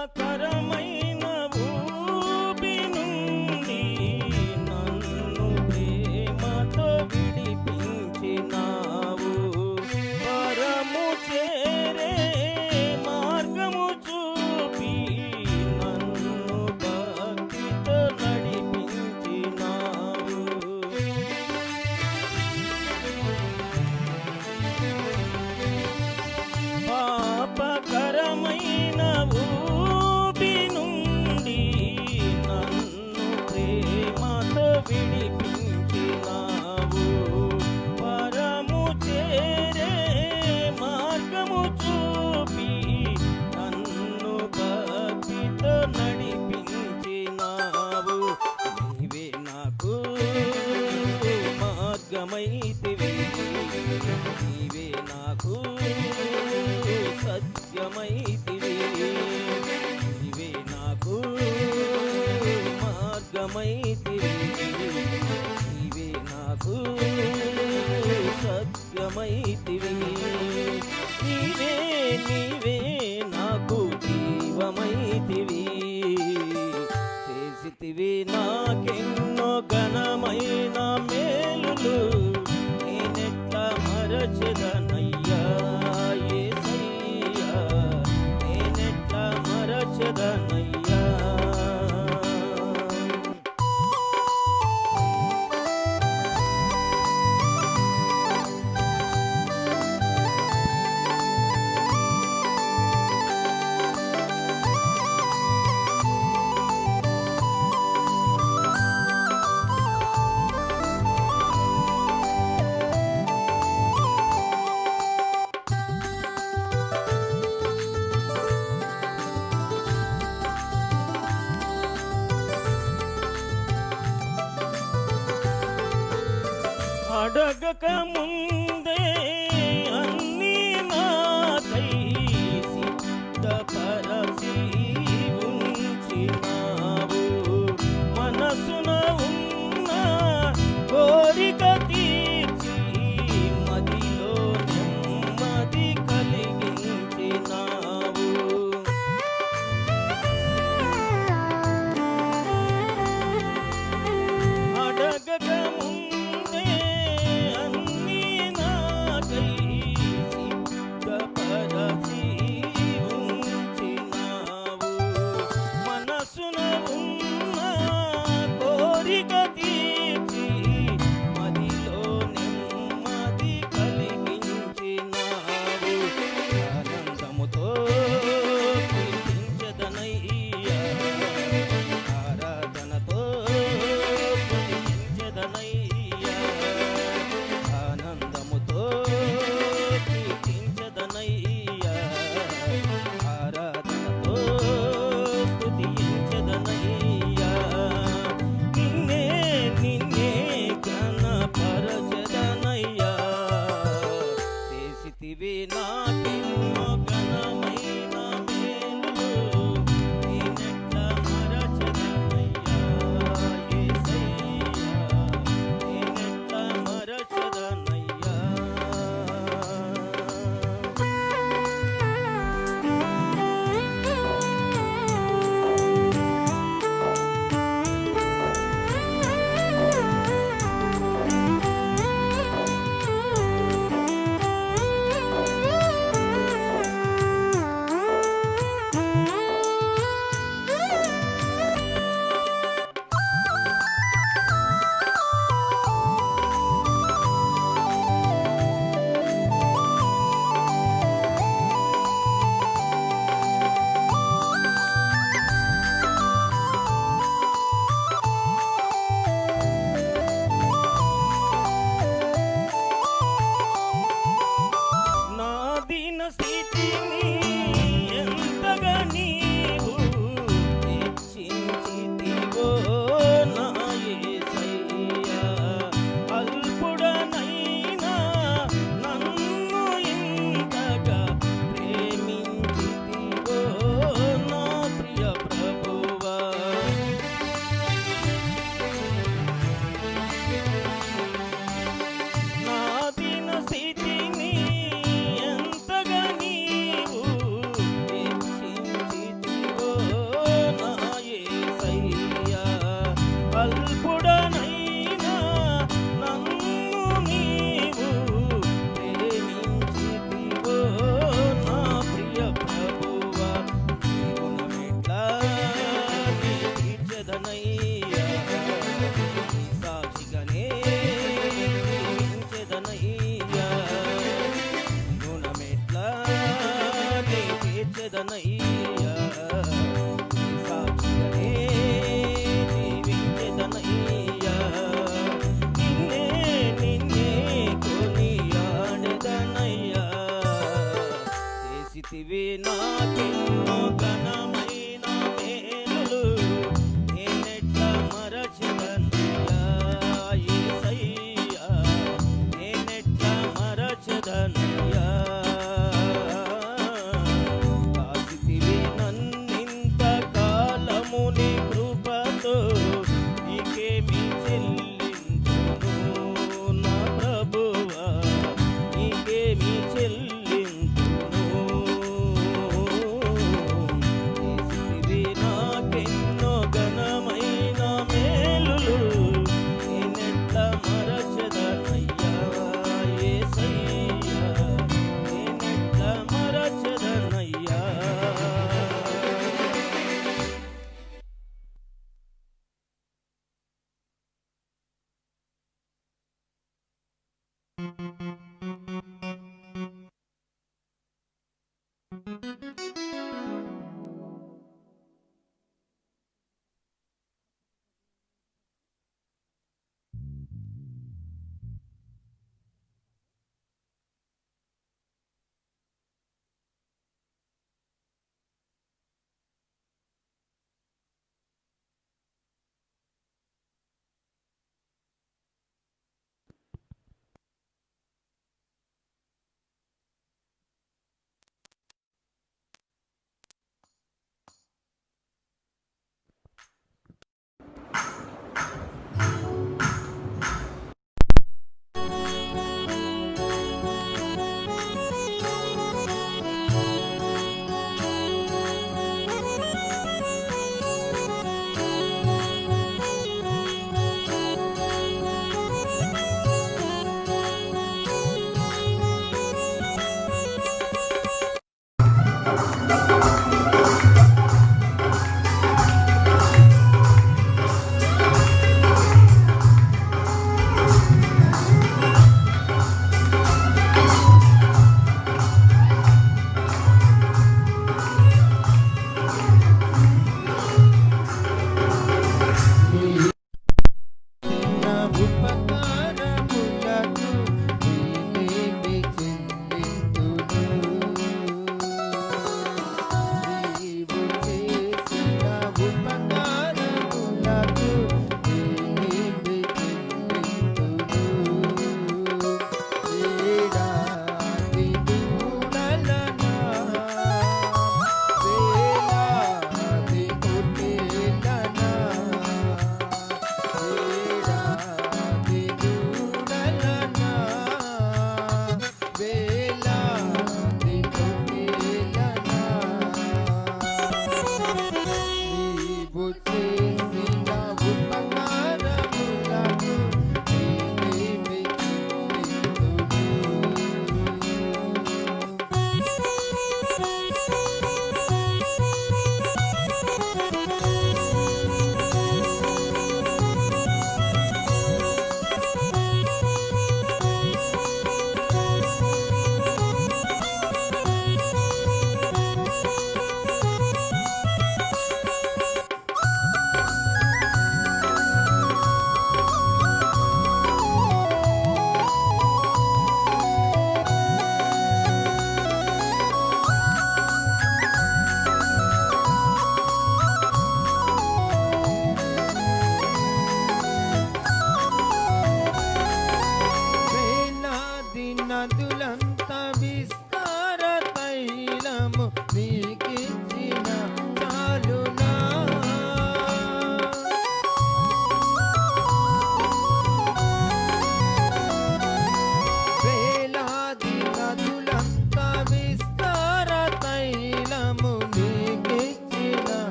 పాపకరమైన ఊబి నుండి నన్ను ప్రేమతో విడిపించినావు. పరము చేరే మార్గము చూపి నన్ను భక్తితో నడిపించినావు. పాపకరమైన ఊబి నుండి నన్ను ప్రేమతో విడిపించినావు. పరము చేరే మార్గము చూపి నన్ను భక్తితో నడిపించినావు. నీవే నాకు మార్గమైతివి, నీవే నాకు సత్యమైతివి, నీవే నాకు మార్గమైతివి, నీవే నాకు సత్యమైతివి. నీవే నీవే నాకు జీవమైతివి. చేసితివి నాకెన్నో ఘనమైన మేలులు, నేనెట్లా మరచెదనయ్యా యేసయ్యా, నేనెట్లా మరచెదనయ్యా. అడగక ముందే అన్నీ నాకై సిద్ధపరచి ఉంచినావు. మనసున ఉన్న కోరిక తీర్చి మదిలో నెమ్మది కలిగించినావు. అడగక ముందే అన్నీ చేసితివి నాకెన్నో ఘనమైన మేలులు, నేనెట్లా మరచెదనయ్యా యేసయ్యా, నేనెట్లా మరచెదనయ్యా. కాచితివి నన్నింత కాలము నీ కృపతో, నీకేమి చెల్లింతును నా ప్రభువా, నీకేమి చెల్లింతును.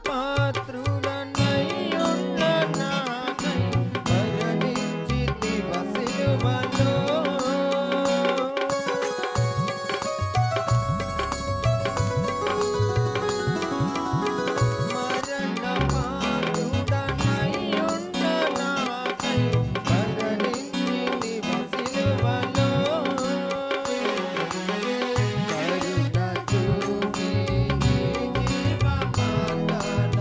పాత్రుడనయ్యున్న నాకై మరణించితివ సిలువలో. మరణ పాత్రుడనయ్యున్న నాకై మరణించితివ సిలువలో. కరుణ చూపి నీ జీవమార్గాన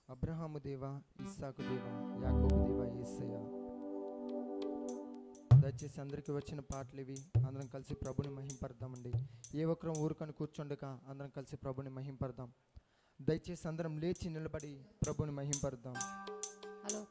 అబ్రహాము దేవా, ఇస్సాకు దేవా, యాకోబు దేవా, యేసయ్య. దయచేసి అందరికీ వచ్చిన పాటలు ఇవి. అందరం కలిసి ప్రభుని మహింపడదామండి. ఏ ఒక్కరం ఊరుకొని కూర్చుండక అందరం కలిసి ప్రభుని మహింపడదాం. దయచేసి అందరం లేచి నిలబడి ప్రభుని మహింపడదాం. హలో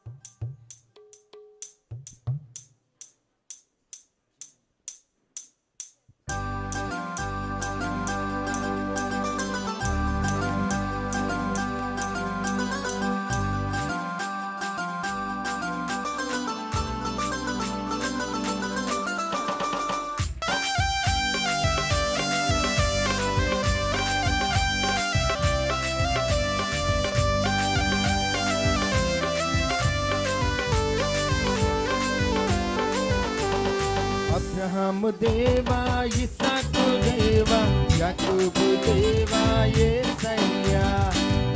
అబ్రహాము దేవా, ఇస్సాకు దేవా, యాకోబు దేవా, యేసయ్యా,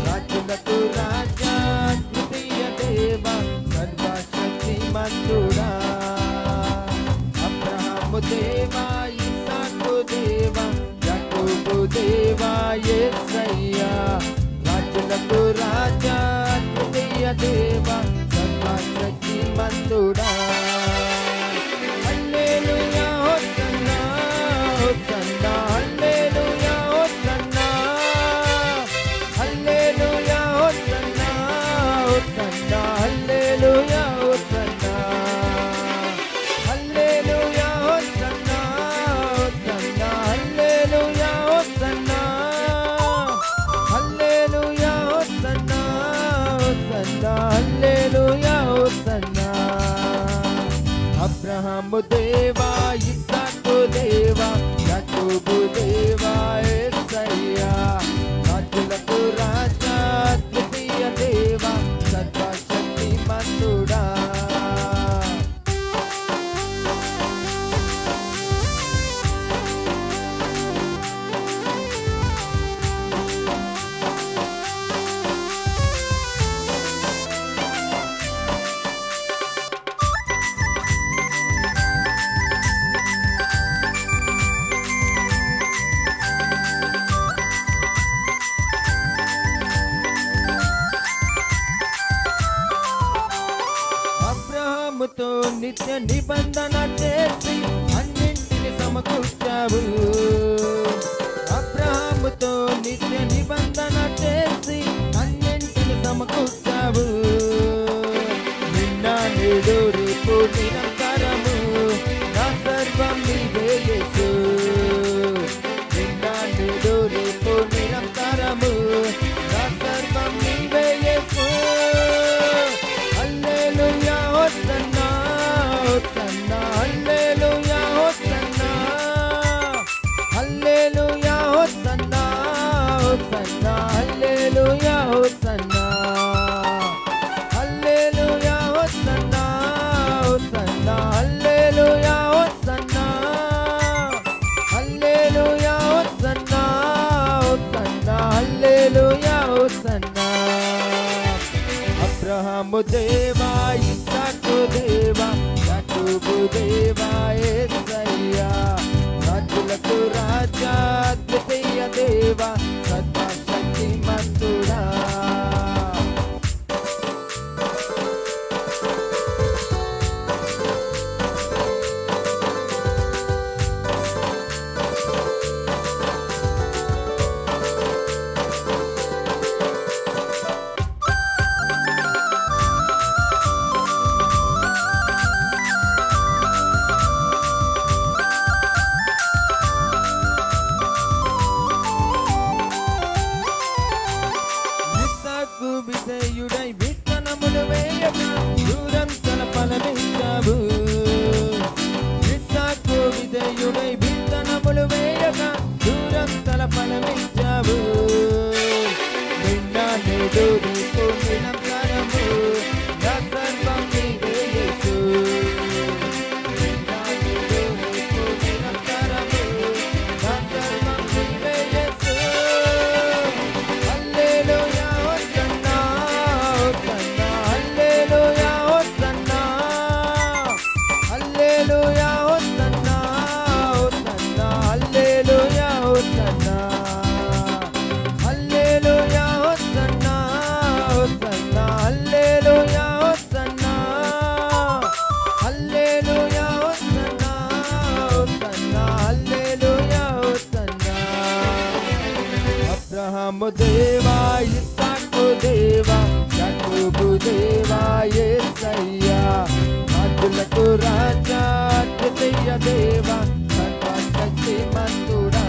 రాజులకు రాజా, ద్వితీయ దేవా, సర్వశక్తిమంతుడా. అబ్రహాము దేవా, ఇస్సాకు దేవా, యాకోబు దేవా, యేసయ్యా, రాజులకు రాజా, ద్వితీయ దేవా, సర్వశక్తిమంతుడా. హల్లెలూయా హోసన్నా, హోసన్నా, హల్లెలూయా హోసన్నా, హల్లెలూయా హోసన్నా, హోసన్నా, హల్లెలూయా హోసన్నా, హల్లెలూయా హోసన్నా, హోసన్నా, హల్లెలూయా హోసన్నా, హల్లెలూయా హోసన్నా, హోసన్నా, హల్లెలూయా హోసన్నా. అబ్రహాము దేవా, ఇస్సాకు దేవా, యాకోబు దేవా, యేసయ్యా, రాజులకు రాజా, ద్వితీయ దేవా, సర్వశక్తిమంతుడా. అబ్రహాముతో నిత్య నిబంధన చేసి అన్నింటిని సమకూర్చావు. అబ్రహాముతో నిత్య నిబంధన చేసి అన్నింటిని సమకూర్చావు. నిన్న నేడు రేపు నిరంతరము నా సర్వం నీవే యేసు. నిన్న నేడు రేపు నిరంతరము నా సర్వం నీవే యేసు. హల్లెలూయా హోసన్నా, హోసన్నా, హల్లెలూయా హోసన్నా, హల్లెలూయా హోసన్నా, హోసన్నా, హల్లెలూయా హోసన్నా, హల్లెలూయా హోసన్నా, హోసన్నా, హల్లెలూయా హోసన్నా, హల్లెలూయా హోసన్నా, హోసన్నా, హల్లెలూయా హోసన్నా. అబ్రహాము దేవా, ఇస్సాకు దేవా, యాకోబు దేవా, యేసయ్యా, రాజులకు రాజా, ద్వితీయ దేవా, సర్వశక్తిమంతుడా. ఇస్సాకు విధేయుడై విత్తనములు వేయగా దూరం ఫలమిచ్చావు. ఇస్సాకు విధేయుడై విత్తనములు వేయగా దూరం ఫలమిచ్చావు. నిన్న నేడు రేపు నిరంతరము నా సర్వం నీవే యేసు. నిన్న నేడు రేపు నిరంతరము నా సర్వం నీవే యేసు. హల్లెలూయా హోసన్నా, హోసన్నా, హల్లెలూయా హోసన్నా, హల్లెలూయా హోసన్నా, హోసన్నా, హల్లెలూయా హోసన్నా, హల్లెలూయా హోసన్నా, హోసన్నా, హల్లెలూయా హోసన్నా, హల్లెలూయా హోసన్నా, హోసన్నా, హల్లెలూయా హోసన్నా. అబ్రహాము దేవా, ఇస్సాకు దేవా, యాకోబు దేవా, యేసయ్యా, రాజులకు రాజా, ద్వితీయ దేవా, సర్వశక్తిమంతుడా.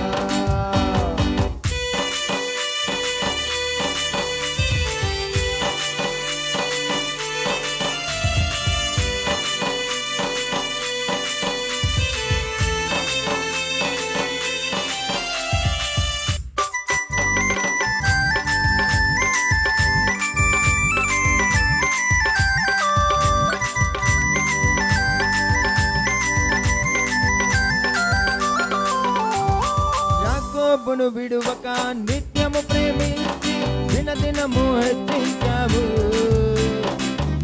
యాకోబును విడువక నిత్యము ప్రేమించి దినదినము హెచ్చించావు.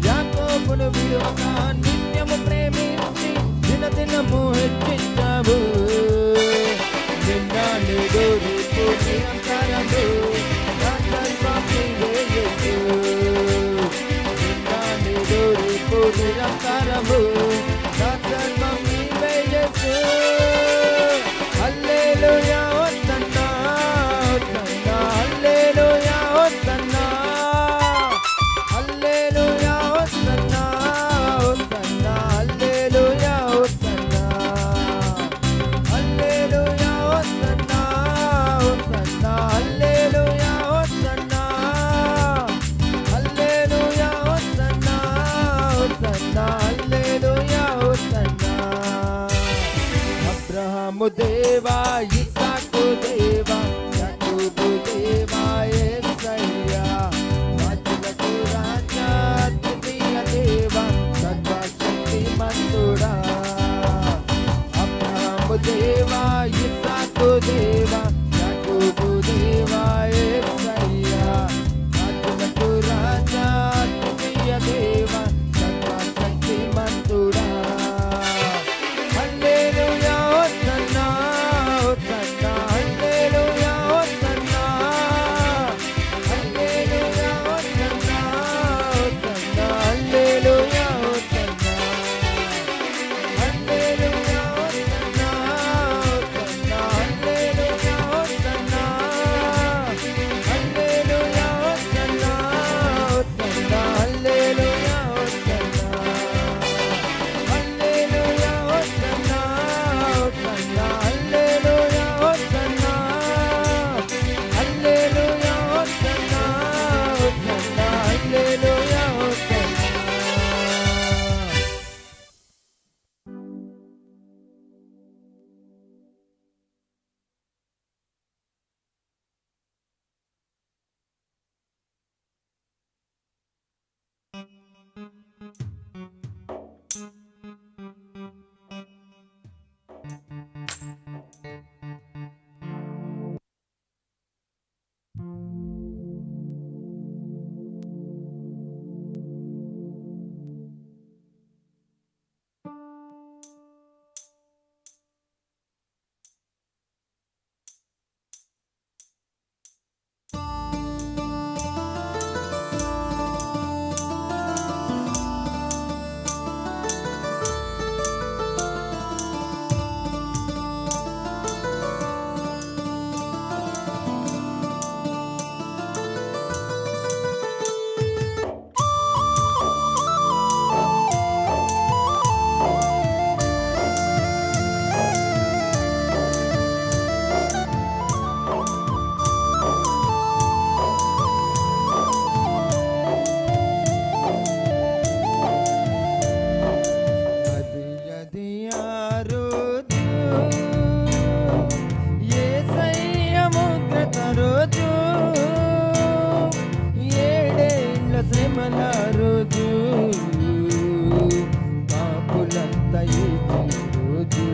యాకోబును విడువక నిత్యము ప్రేమించి దినదినము హెచ్చించావు. నిన్న నేడు రేపు నిరంతరము నా సర్వం నీవే యేసు. నిన్న నేడు రేపు నిరంతరము నా సర్వం నీవే యేసు. హల్లెలూయా హోసన్నా హోసన్నా హల్లెలూయా హోసన్నా హల్లెలూయా హోసన్నా హోసన్నా హల్లెలూయా హోసన్నా హల్లెలూయా హోసన్నా హోసన్నా హల్లెలూయా హోసన్నా హల్లెలూయా హోసన్నా హోసన్నా హల్లెలూయా హోసన్నా. అబ్రహాము దేవా ఇస్సాకు దేవా యాకోబు దేవా యేసయ్యా రాజులకు రాజా అద్వితీయ దేవా సర్వశక్తిమంతుడా. అబ్రహాము దేవా ఇస్సాకు దేవా యాకోబు దేవా యేసయ్యా రాజులకు రాజా అద్వితీయ దేవా సర్వశక్తిమంతుడా. హల్లెలూయా హోసన్నా హోసన్నా హల్లెలూయా హోసన్నా హల్లెలూయా హోసన్నా హోసన్నా హల్లెలూయా హోసన్నా హల్లెలూయా హోసన్నా హోసన్నా హల్లెలూయా హోసన్నా హల్లెలూయా హోసన్నా హోసన్నా హల్లెలూయా హోసన్నా హల్లెలూయా హోసన్నా హోసన్నా హల్లెలూయా హోసన్నా హల్లెలూయా హోసన్నా హోసన్నా హల్లెలూయా హోసన్నా. అది అది ఆ రోజు యేసయ్య ముద్రత రోజు, ఏడేళ్ల శ్రమల రోజు, పాపులంతా ఏడ్చే రోజు.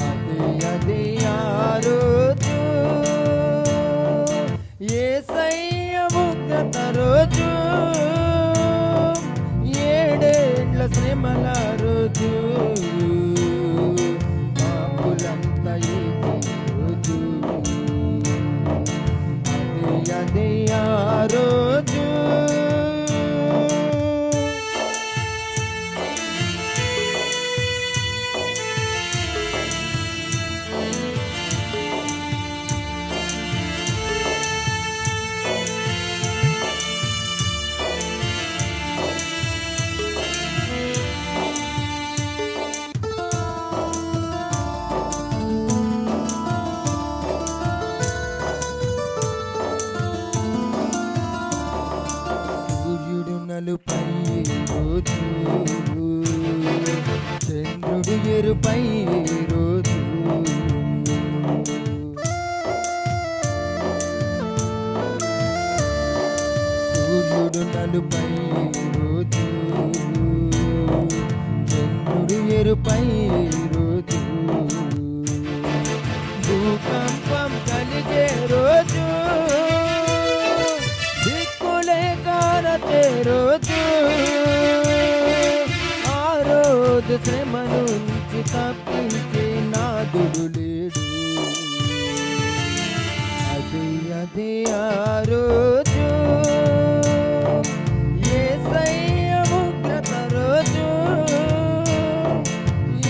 అది అది ఆ రోజు యేసయ్య ముద్రత రోజు, ఏడేళ్ల శ్రమల రోజు, పాపులంతా ఏడ్చే రోజు. అది అది ఆ రోజు. సూర్యుడు నలుపై రోజు, చంద్రుడు ఎరుపై రోజు, సూర్యుడు నలుపై రోజు, చంద్రుడు ఎరుపై రోజు, భూకంపం కలిగే రోజు, దిక్కులే కారతే రోజు, ఆ రోజు శ్రమ నుంచి తప్పించే నాదుడు లేడు. అది ఆ రోజు, యేసయ్య ఉగ్రత రోజు,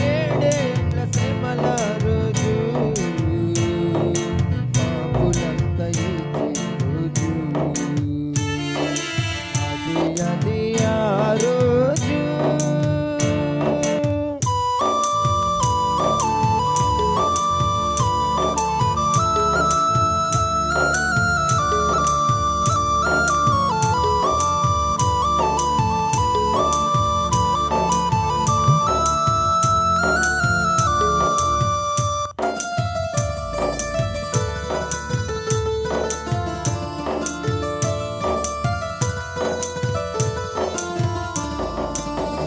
ఏడేళ్ల శ్రమల రోజు, పాపులంతా ఏడ్చే రోజు. అది ఆ రోజు.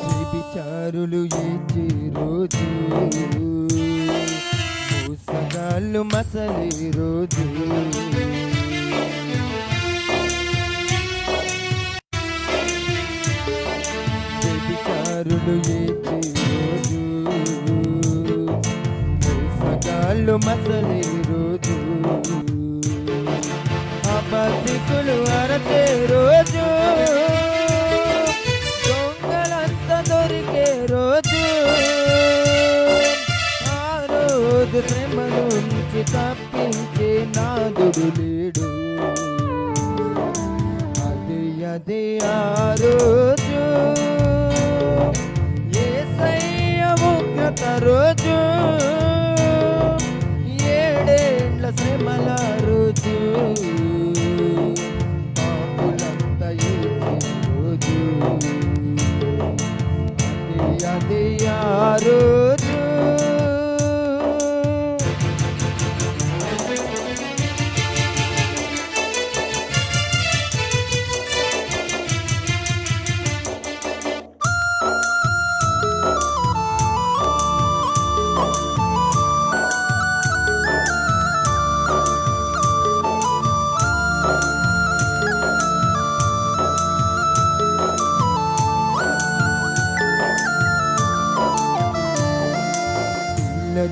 వ్యభిచారులు ఏడ్చే రోజు, మోసగాళ్ళు మసలే రోజు, వ్యభిచారులు ఏడ్చే రోజు, మోసగాళ్ళు మసలే రోజు, అబద్ధికులు అరచే రోజు, దొరికే రోజు, ఆ రోజు శ్రమ నుంచి తప్పించే నాదుడు లేడు. అది ఆ రోజు, యేసయ్య ఉగ్రత రోజు, ఏడేళ్ల శ్రమల రోజు, పాపులంతా ఏడ్చే రోజు. అది ఆ రోజు.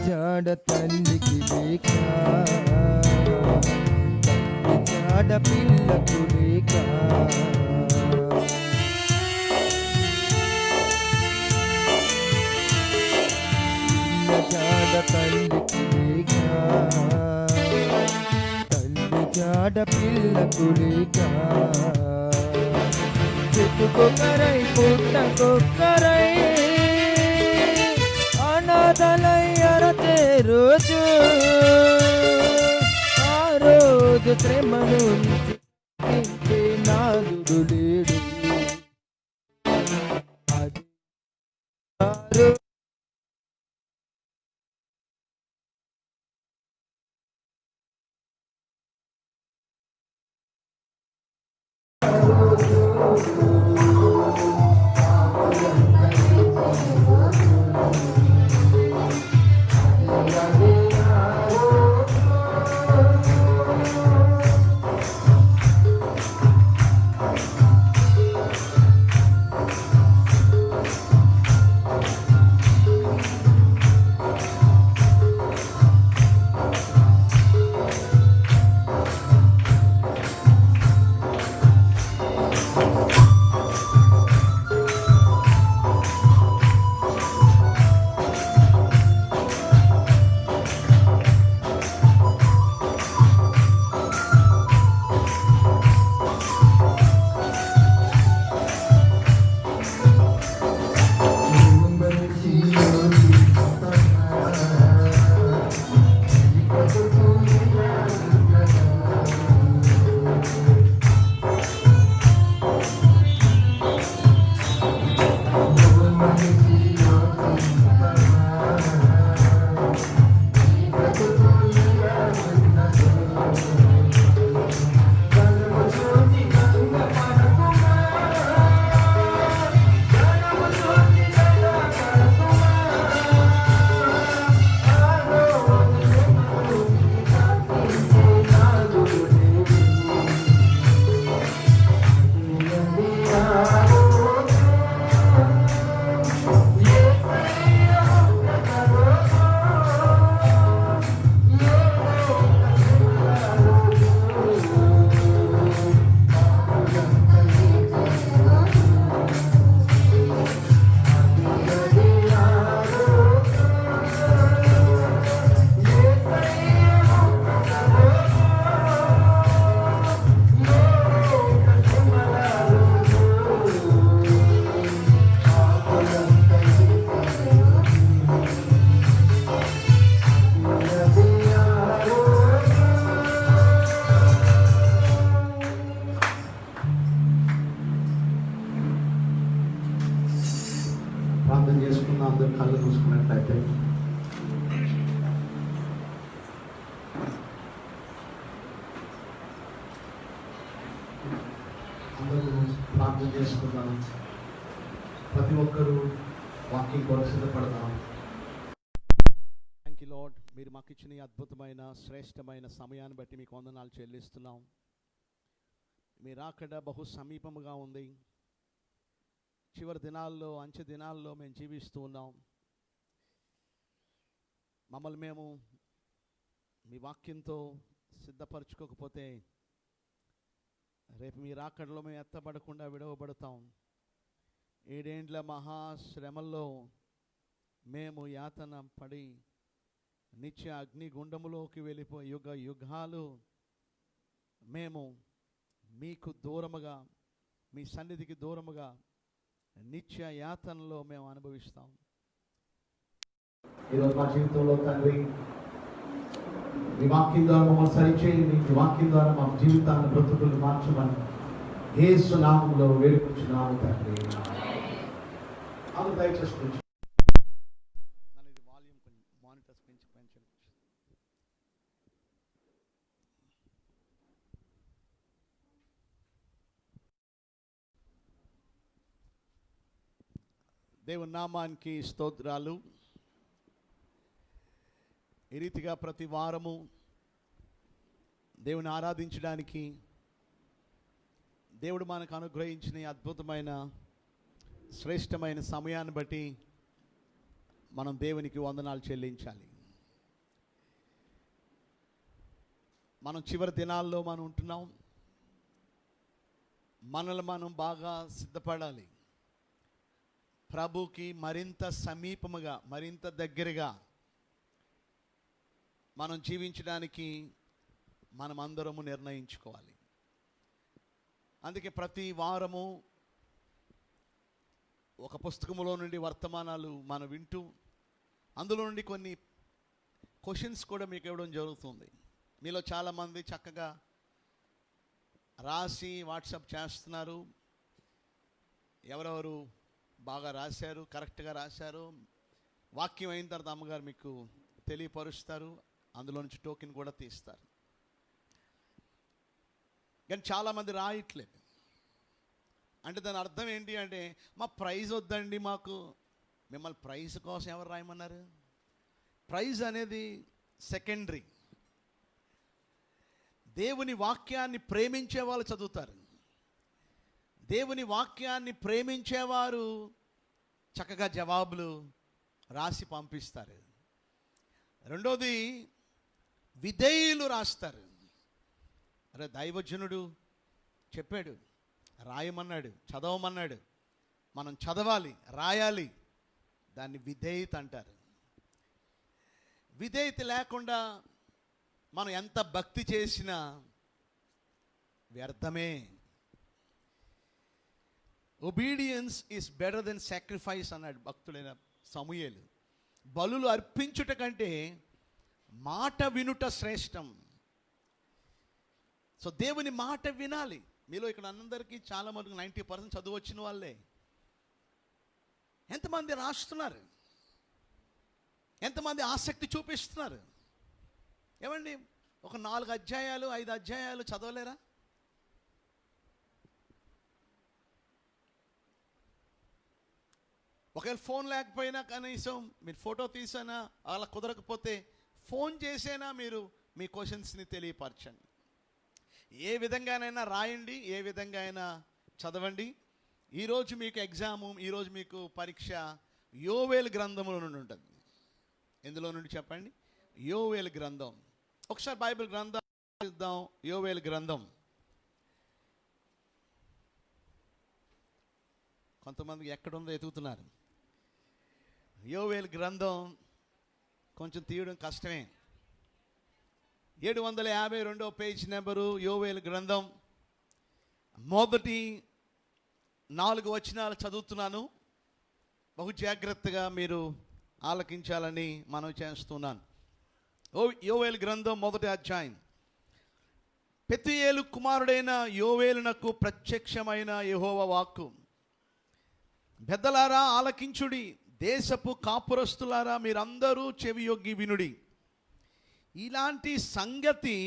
జాడ తల్లికి లేక, తండ్రి జాడ పిల్లకు లేక, జాడ తల్లికి లేక, తండ్రి జాడ పిల్లకు లేక, చెట్టుకొక్కరై పుట్టకొక్కరై అనాథలై అరచే రోజు, ఆ రోజు శ్రమ నుంచి తప్పించే నాదుడు లేడు. అది ఆ రోజు. ప్రార్థన చేసుకున్న అందరూ కళ్ళు మూసుకున్నట్లయితే అందరూ ప్రార్థన చేసుకుందాం. ప్రతి ఒక్కరూ వాక్యం కొరకు సిద్ధపడదాం. థ్యాంక్ యూ లార్డ్, మీరు మాకు ఇచ్చిన ఈ అద్భుతమైన శ్రేష్టమైన సమయాన్ని బట్టి మీకు వందనాలు చెల్లిస్తున్నాం. మీరు అక్కడ బహు సమీపముగా ఉంది. చివరి దినాల్లో, అంచె దినాల్లో మేము జీవిస్తూ ఉన్నాం. మమ్మల్ని మేము మీ వాక్యంతో సిద్ధపరచుకోకపోతే రేపు మీరు అక్కడలో మేము ఎత్తబడకుండా విడవబడతాం. 7 ఏండ్ల మహాశ్రమల్లో మేము యాతన పడి నిత్య అగ్నిగుండములోకి వెళ్ళిపోయి యుగ యుగాలు మేము మీకు దూరముగా, మీ సన్నిధికి దూరముగా నిత్య యాతనలో మేము అనుభవిస్తాం. ఈరోజు మా జీవితంలో తండ్రి మీ వాక్యం ద్వారా మమ్మల్ని సరిచేయండి. మీ వాక్యం ద్వారా మా జీవితాన్ని బ్రతుకులు మార్చమని యేసు నామములో వేడుకుంటున్నాము తండ్రి. అందరూ దయచేసి నన్ను ఇది వాల్యూమ్ కొంచెం మానిటర్స్ పెంచండి. దేవుని నామానికి స్తోత్రాలు. ఈ రీతిగా ప్రతి వారము దేవుని ఆరాధించడానికి దేవుడు మనకు అనుగ్రహించిన అద్భుతమైన శ్రేష్టమైన సమయాన్ని బట్టి మనం దేవునికి వందనాలు చెల్లించాలి. మనం చివరి దినాల్లో మనం ఉంటున్నాం. మనల్ని మనం బాగా సిద్ధపడాలి. ప్రభుకి మరింత సమీపముగా, మరింత దగ్గరగా మనం జీవించడానికి మనం అందరము నిర్ణయించుకోవాలి. అందుకే ప్రతి వారము ఒక పుస్తకంలో నుండి వర్తమానాలు మనం వింటూ అందులో నుండి కొన్ని క్వశ్చన్స్ కూడా మీకు ఇవ్వడం జరుగుతుంది. మీలో చాలామంది చక్కగా రాసి వాట్సాప్ చేస్తున్నారు. ఎవరెవరు బాగా రాశారు, కరెక్ట్గా రాశారు, వాక్యం అయిన తర్వాత అమ్మగారు మీకు తెలియపరుస్తారు. అందులో నుంచి టోకెన్ కూడా తీస్తారు. కానీ చాలామంది రాయట్లేదు. అంటే దాని అర్థం ఏంటి అంటే, మా ప్రైజ్ వద్దండి మాకు. మిమ్మల్ని ప్రైజ్ కోసం ఎవరు రాయమన్నారు? ప్రైజ్ అనేది సెకండరీ. దేవుని వాక్యాన్ని ప్రేమించే వాళ్ళు చదువుతారు. దేవుని వాక్యాన్ని ప్రేమించేవారు చక్కగా జవాబులు రాసి పంపిస్తారు. రెండోది, విధేయులు రాస్తారు. అరే దైవజనుడు చెప్పాడు, రాయమన్నాడు, చదవమన్నాడు, మనం చదవాలి, రాయాలి. దాన్ని విధేయత అంటారు. విధేయత లేకుండా మనం ఎంత భక్తి చేసినా వ్యర్థమే. Obedience is better than sacrifice అన్నాడు భక్తుడైన సమూయేలు. బలులు అర్పించుట కంటే మాట వినుట శ్రేష్టం. సో దేవుని మాట వినాలి. మీలో ఇక్కడ అందరికీ చాలా మటుకు 90% చదువు వచ్చిన వాళ్ళే. ఎంతమంది రాస్తున్నారు? ఎంతమంది ఆసక్తి చూపిస్తున్నారు? ఏమండి, ఒక 4 అధ్యాయాలు 5 అధ్యాయాలు చదవలేరా? ఒకవేళ ఫోన్ లేకపోయినా కనీసం మీరు ఫోటో తీసినా, అలా కుదరకపోతే ఫోన్ చేసైనా మీరు మీ క్వశ్చన్స్ని తెలియపరచండి. ఏ విధంగానైనా రాయండి, ఏ విధంగా అయినా చదవండి. ఈరోజు మీకు ఎగ్జాము, ఈరోజు మీకు పరీక్ష యోవేలు గ్రంథంలో నుండి ఉంటుంది. ఎందులో నుండి చెప్పండి? యోవేలు గ్రంథం. ఒకసారి బైబిల్ గ్రంథం చూద్దాం. యోవేలు గ్రంథం. కొంతమందికి ఎక్కడుందో ఎతుకుతున్నారు. యోవేలు గ్రంథం కొంచెం తీయడం కష్టమే. 752 పేజ్ నెంబరు యోవేలు గ్రంథం. మొదటి 4 వచనాలు చదువుతున్నాను. బహు జాగ్రత్తగా మీరు ఆలకించాలని మనం చేస్తున్నాను. యోవేలు గ్రంథం మొదటి అధ్యాయం. పెతుయేలు కుమారుడైన యోవేలునకు ప్రత్యక్షమైన యెహోవా వాక్కు, పెద్దలారా ఆలకించుడి, దేశపు కాపురస్తులారా మీరందరూ చెవియొగ్గి వినుడి. ఇలాంటి సంగతి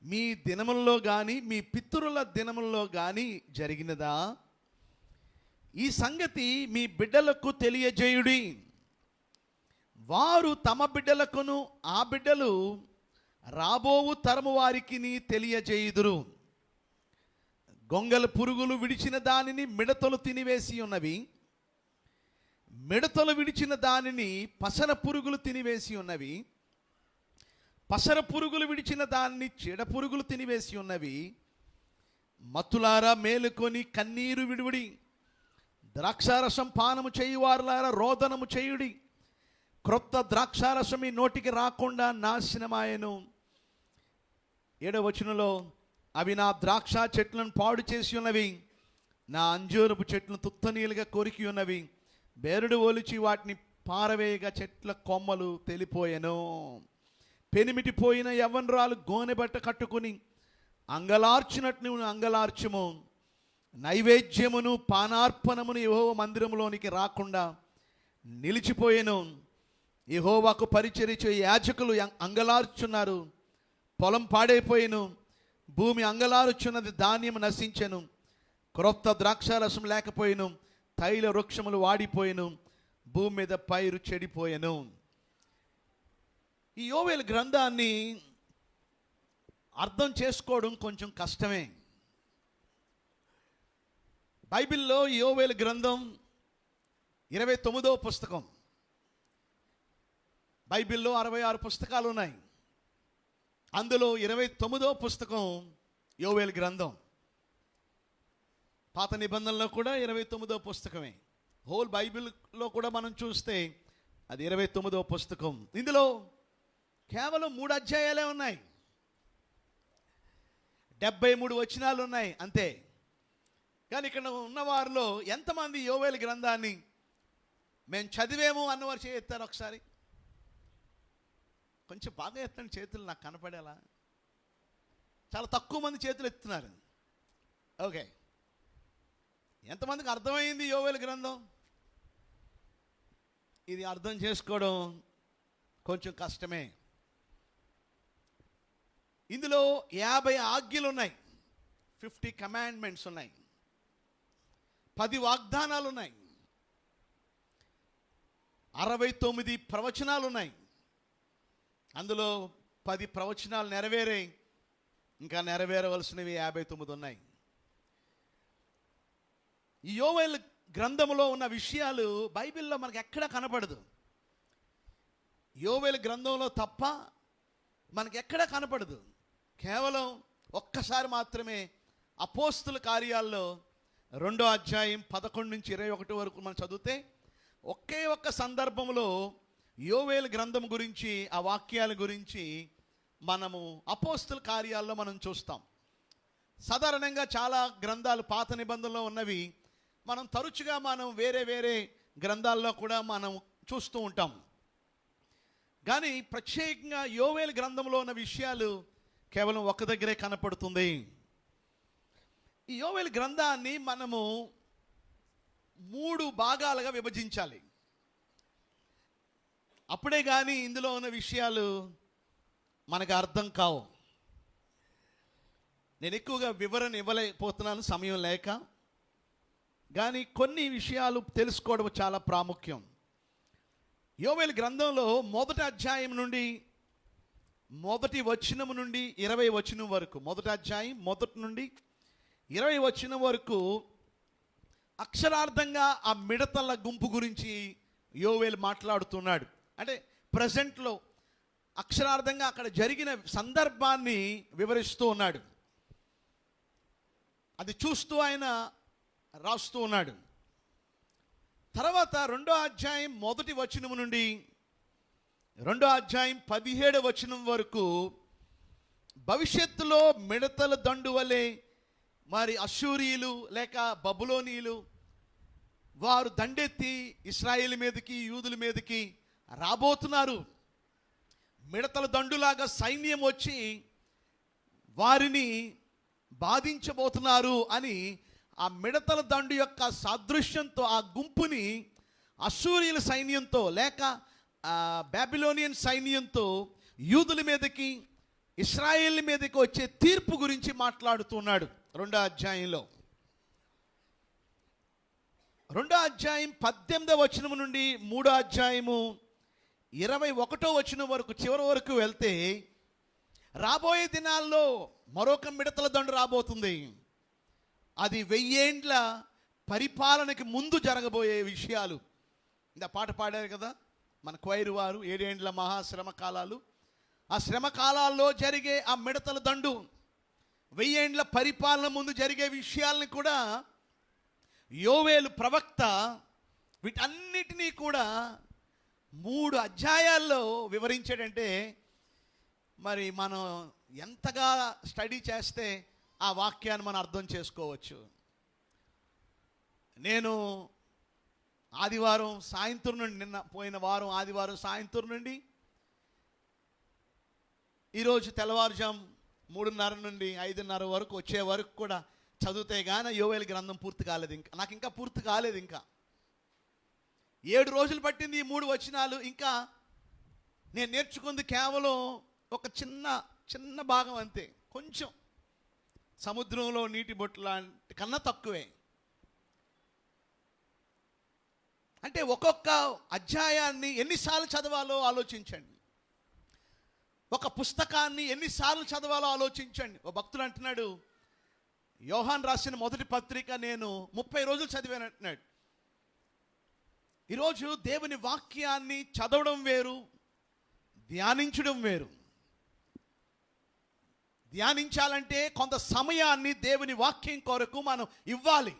మీ దినముల్లో కానీ మీ పితరుల దినముల్లో కానీ జరిగినదా? ఈ సంగతి మీ బిడ్డలకు తెలియజేయుడి. వారు తమ బిడ్డలకును ఆ బిడ్డలు రాబోవు తరము వారికి తెలియజేయుదురు. గొంగల పురుగులు విడిచిన దానిని మిడతలు తినివేసి ఉన్నవి, మిడతలు విడిచిన దానిని పసర పురుగులు తినివేసి ఉన్నవి, పసర పురుగులు విడిచిన దానిని చీడ పురుగులు తినివేసి ఉన్నవి. మత్తులారా మేలుకొని కన్నీరు విడువుడి, ద్రాక్షారసం పానము చేయువారులారా రోదనము చేయుడి. క్రొత్త ద్రాక్షారసం మీ నోటికి రాకుండా నాశనమాయను. 7వ వచనంలో, అవి నా ద్రాక్ష చెట్లను పాడు చేసి ఉన్నవి, నా అంజూరపు చెట్లను తుత్తనీలుగా కొరికి ఉన్నవి. బేరుడు ఒలిచి వాటిని పారవేయగా చెట్ల కొమ్మలు తెలిపోయెను. పెనిమిటిపోయిన యవ్వనురాలు గోనె బట్ట కట్టుకుని అంగలార్చినట్టు నువ్వు అంగలార్చుము. నైవేద్యమును పానార్పణమును యెహోవా మందిరంలోనికి రాకుండా నిలిచిపోయెను. యెహోవాకు పరిచర్య చేయు యాజకులు అంగలార్చున్నారు. పొలం పాడైపోయెను, భూమి అంగలార్చున్నది, ధాన్యం నశించెను. క్రొత్త ద్రాక్షారసం లేకపోయెను, తైల వృక్షములు వాడిపోయెను, భూమి మీద పైరు చెడిపోయెను. ఈ యోవేలు గ్రంథాన్ని అర్థం చేసుకోవడం కొంచెం కష్టమే. బైబిల్లో యోవేలు గ్రంథం 29వ పుస్తకం. బైబిల్లో 66 పుస్తకాలు ఉన్నాయి. అందులో 29వ పుస్తకం యోవేలు గ్రంథం. పాత నిబంధనలో కూడా 29వ పుస్తకమే. హోల్ బైబిల్లో కూడా మనం చూస్తే అది 29వ పుస్తకం. ఇందులో కేవలం 3 అధ్యాయాలే ఉన్నాయి, 73 వచనాలు ఉన్నాయి అంతే. కానీ ఇక్కడ ఉన్న వారిలో ఎంతమంది యోవేలు గ్రంథాన్ని మేము చదివేము అన్నవారు చేయెత్తారు ఒకసారి? కొంచెం బాగా ఎత్తండి చేతులు, నాకు కనపడేలా. చాలా తక్కువ మంది చేతులు ఎత్తున్నారు. ఓకే, ఎంతమందికి అర్థమైంది యోవేలు గ్రంథం? ఇది అర్థం చేసుకోవడం కొంచెం కష్టమే. ఇందులో 50 ఆజ్ఞలు ఉన్నాయి, 50 కమాండ్మెంట్స్ ఉన్నాయి, 10 వాగ్దానాలు ఉన్నాయి, 69 ప్రవచనాలు ఉన్నాయి. అందులో 10 ప్రవచనాలు నెరవేరాయి, ఇంకా నెరవేరవలసినవి 59 ఉన్నాయి. ఈ యోవేలు గ్రంథంలో ఉన్న విషయాలు బైబిల్లో మనకు ఎక్కడా కనపడదు. యోవేలు గ్రంథంలో తప్ప మనకు ఎక్కడా కనపడదు. కేవలం ఒక్కసారి మాత్రమే అపోస్తుల కార్యాల్లో 2వ అధ్యాయం 11 నుంచి 21 వరకు మనం చదివితే ఒకే ఒక్క సందర్భంలో యోవేలు గ్రంథం గురించి, ఆ వాక్యాల గురించి మనము అపోస్తుల కార్యాల్లో మనం చూస్తాం. సాధారణంగా చాలా గ్రంథాలు పాత నిబంధనలో ఉన్నవి మనం తరచుగా వేరే వేరే గ్రంథాల్లో కూడా మనం చూస్తూ ఉంటాం. కానీ ప్రత్యేకంగా యోవేలు గ్రంథంలో ఉన్న విషయాలు కేవలం ఒక దగ్గరే కనపడుతుంది. ఈ యోవేలు గ్రంథాన్ని మనము 3 భాగాలుగా విభజించాలి. అప్పుడే కానీ ఇందులో ఉన్న విషయాలు మనకు అర్థం కావు. నేను ఎక్కువగా వివరణ ఇవ్వలేకపోతున్నాను సమయం లేక. కానీ కొన్ని విషయాలు తెలుసుకోవడం చాలా ప్రాముఖ్యం. యోవేలు గ్రంథంలో 1వ అధ్యాయం నుండి 1వ వచనం నుండి 20వ వచనం వరకు, 1వ అధ్యాయం 1 నుండి 20వ వచనం వరకు అక్షరార్థంగా ఆ మిడతల గుంపు గురించి యోవేలు మాట్లాడుతున్నాడు. అంటే ప్రజెంట్లో అక్షరార్థంగా అక్కడ జరిగిన సందర్భాన్ని వివరిస్తూ ఉన్నాడు. అది చూస్తూ ఆయన రాస్తూ ఉన్నాడు. తర్వాత 2వ అధ్యాయం 1వ వచనం నుండి 2వ అధ్యాయం 17వ వచనం వరకు భవిష్యత్తులో మిడతల దండు వలె మరి అష్షూరీయులు లేక బబులోనీయులు వారు దండెత్తి ఇశ్రాయేలు మీదకి, యూదుల మీదకి రాబోతున్నారు. మిడతల దండులాగా సైన్యం వచ్చి వారిని బాధించబోతున్నారు అని ఆ మిడతల దండు యొక్క సాదృశ్యంతో ఆ గుంపుని అశ్షూరీయుల సైన్యంతో లేక బాబిలోనియన్ సైన్యంతో యూదుల మీదకి ఇశ్రాయేల్ మీదకి వచ్చే తీర్పు గురించి మాట్లాడుతున్నాడు 2వ అధ్యాయంలో. 2వ అధ్యాయం 18వ వచనం నుండి 3వ అధ్యాయము 21వ వచనం వరకు చివరి వరకు వెళ్తే రాబోయే దినాల్లో మరొక మిడతల దండు రాబోతుంది. అది 1000 ఏండ్ల పరిపాలనకి ముందు జరగబోయే విషయాలు. ఇంత పాట పాడారు కదా మన క్వైరు వారు, 7 ఏండ్ల మహాశ్రమ కాలాలు. ఆ శ్రమ కాలాల్లో జరిగే ఆ మిడతల దండు, 1000 ఏండ్ల పరిపాలన ముందు జరిగే విషయాలని కూడా యోవేలు ప్రవక్త వీటన్నిటినీ కూడా 3 అధ్యాయాల్లో వివరించాడంటే మరి మనం ఎంతగా స్టడీ చేస్తే ఆ వాక్యాన్ని మనం అర్థం చేసుకోవచ్చు. నేను ఆదివారం సాయంత్రం నుండి, నిన్న పోయిన వారం ఆదివారం సాయంత్రం నుండి ఈరోజు తెల్లవారుజాము 3:30 నుండి 5:30 వరకు వచ్చే వరకు కూడా చదివితే కానీ యోవేలు గ్రంథం పూర్తి కాలేదు. నాకు ఇంకా పూర్తి కాలేదు. ఇంకా 7 రోజులు పట్టింది ఈ 3 వచనాలు. ఇంకా నేను నేర్చుకుంది కేవలం ఒక చిన్న భాగం అంతే. కొంచెం సముద్రంలో నీటి బొట్టు లాంటి కన్నా తక్కువే. అంటే ఒక్కొక్క అధ్యాయాన్ని ఎన్నిసార్లు చదవాలో ఆలోచించండి. ఒక పుస్తకాన్ని ఎన్నిసార్లు చదవాలో ఆలోచించండి. ఒక భక్తుడు అంటున్నాడు, యోహాన్ రాసిన మొదటి పత్రిక నేను 30 రోజులు చదివాను అంటున్నాడు. ఈరోజు దేవుని వాక్యాన్ని చదవడం వేరు, ధ్యానించడం వేరు. ధ్యానించాలంటే కొంత సమయాన్ని దేవుని వాక్యం కొరకు మనం ఇవ్వాలి.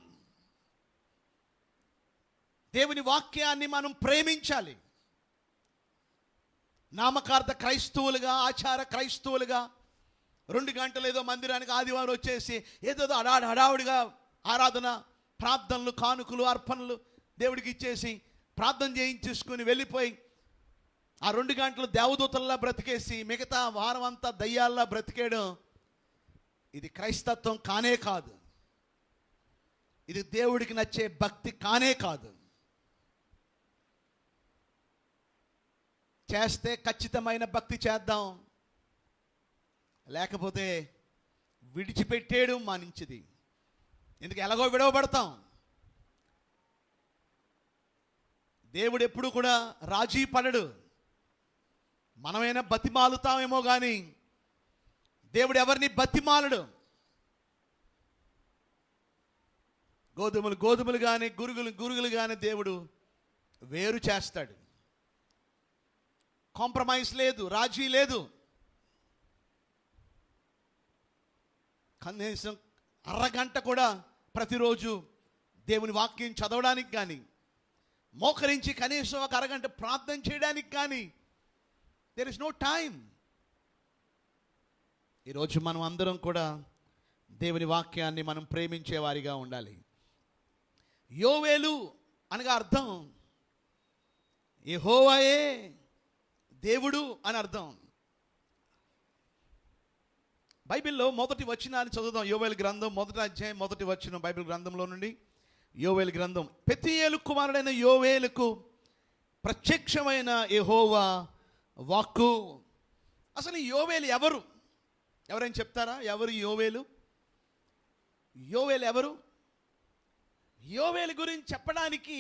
దేవుని వాక్యాన్ని మనం ప్రేమించాలి. నామకార్థ క్రైస్తవులుగా, ఆచార క్రైస్తవులుగా 2 గంటలు ఏదో మందిరానికి ఆదివారం వచ్చేసి ఏదో హడావుడిగా ఆరాధన, ప్రార్థనలు, కానుకలు, అర్పణలు దేవుడికి ఇచ్చేసి ప్రార్థన చేయించేసుకుని వెళ్ళిపోయి ఆ 2 గంటలు దేవదూతల్లా బ్రతికేసి మిగతా వారం అంతా దయ్యాల్లా బ్రతికేయడం, ఇది క్రైస్తత్వం కానే కాదు. ఇది దేవుడికి నచ్చే భక్తి కానే కాదు. చేస్తే ఖచ్చితమైన భక్తి చేద్దాం, లేకపోతే విడిచిపెట్టేయడం మానించిది. ఎందుకు ఎలాగో విడవబడతాం. దేవుడు ఎప్పుడు కూడా రాజీ పడడు. మనమైనా బతిమాలుతామేమో కానీ దేవుడు ఎవరిని బతిమాలడు. గోధుమలు కానీ గురుగులు కానీ దేవుడు వేరు చేస్తాడు. కాంప్రమైజ్ లేదు, రాజీ లేదు. కనీసం అరగంట కూడా ప్రతిరోజు దేవుని వాక్యం చదవడానికి కానీ, మోకరించి కనీసం ఒక అరగంట ప్రార్థన చేయడానికి కానీ దేర్ ఇస్ నో టైం. ఈరోజు మనం అందరం కూడా దేవుని వాక్యాన్ని మనం ప్రేమించే వారిగా ఉండాలి. యోవేలు అనగా అర్థం యెహోవాయే దేవుడు అని అర్థం. బైబిల్లో మొదటి వచనాన్ని చదువుదాం. యోవేలు గ్రంథం 1వ అధ్యాయం 1వ వచనం బైబిల్ గ్రంథంలో నుండి. యోవేలు గ్రంథం. పెతూయేలు కుమారుడైన యోవేలుకు ప్రత్యక్షమైన యెహోవా వాక్కు. అసలు యోవేలు ఎవరు? ఎవరైనా చెప్తారా? ఎవరు యోవేలు? యోవేలు ఎవరు? యోవేలు గురించి చెప్పడానికి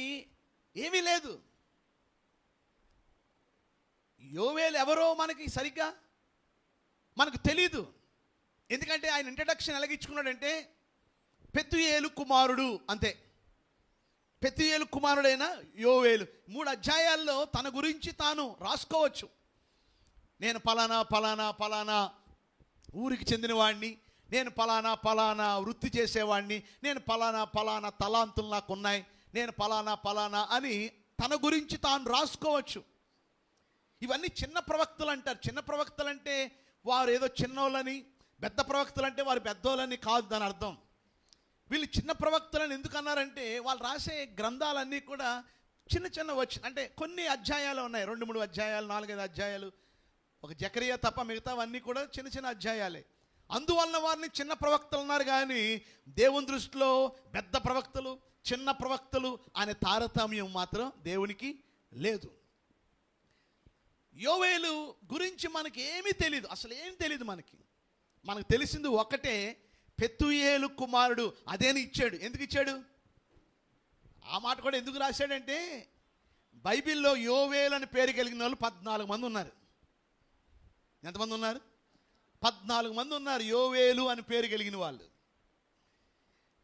ఏమీ లేదు. యోవేలు ఎవరో మనకి సరిగ్గా మనకు తెలీదు. ఎందుకంటే ఆయన ఇంట్రడక్షన్ ఎలాగిచ్చుకున్నాడంటే పెతూయేలు కుమారుడు అంతే. పెతూయేలు కుమారుడైన యోవేలు 3 అధ్యాయాల్లో తన గురించి తాను రాసుకోవచ్చు. నేను పలానా ఊరికి చెందినవాడిని, నేను పలానా వృత్తి చేసేవాడిని, నేను పలానా తలాంతులు నాకు ఉన్నాయి, నేను పలానా అని తన గురించి తాను రాసుకోవచ్చు. ఇవన్నీ చిన్న ప్రవక్తలు అంటారు. చిన్న ప్రవక్తలు అంటే వారు ఏదో చిన్నోళ్ళని, పెద్ద ప్రవక్తలు అంటే వారు పెద్దోళ్ళని కాదు దాని అర్థం. వీళ్ళు చిన్న ప్రవక్తలని ఎందుకు అన్నారంటే వాళ్ళు రాసే గ్రంథాలన్నీ కూడా చిన్న అంటే కొన్ని అధ్యాయాలు ఉన్నాయి, 2-3 అధ్యాయాలు, 4-5 అధ్యాయాలు. ఒక జకరియా తప్ప మిగతావన్నీ కూడా చిన్న అధ్యాయాలే. అందువలన వారిని చిన్న ప్రవక్తలు అన్నారు. కానీ దేవుని దృష్టిలో పెద్ద ప్రవక్తలు, చిన్న ప్రవక్తలు అనే తారతమ్యం మాత్రం దేవునికి లేదు. యోవేలు గురించి మనకి ఏమీ తెలియదు, అసలు ఏం తెలియదు. మనకు తెలిసింది ఒకటే, పెతుయేలు కుమారుడు అదేని ఇచ్చాడు. ఎందుకు ఇచ్చాడు? ఆ మాట కూడా ఎందుకు రాశాడంటే, బైబిల్లో యోవేలు అని పేరు కలిగిన వాళ్ళు 14 మంది ఉన్నారు. ఎంతమంది ఉన్నారు? 14 మంది ఉన్నారు యోవేలు అని పేరు కలిగిన వాళ్ళు.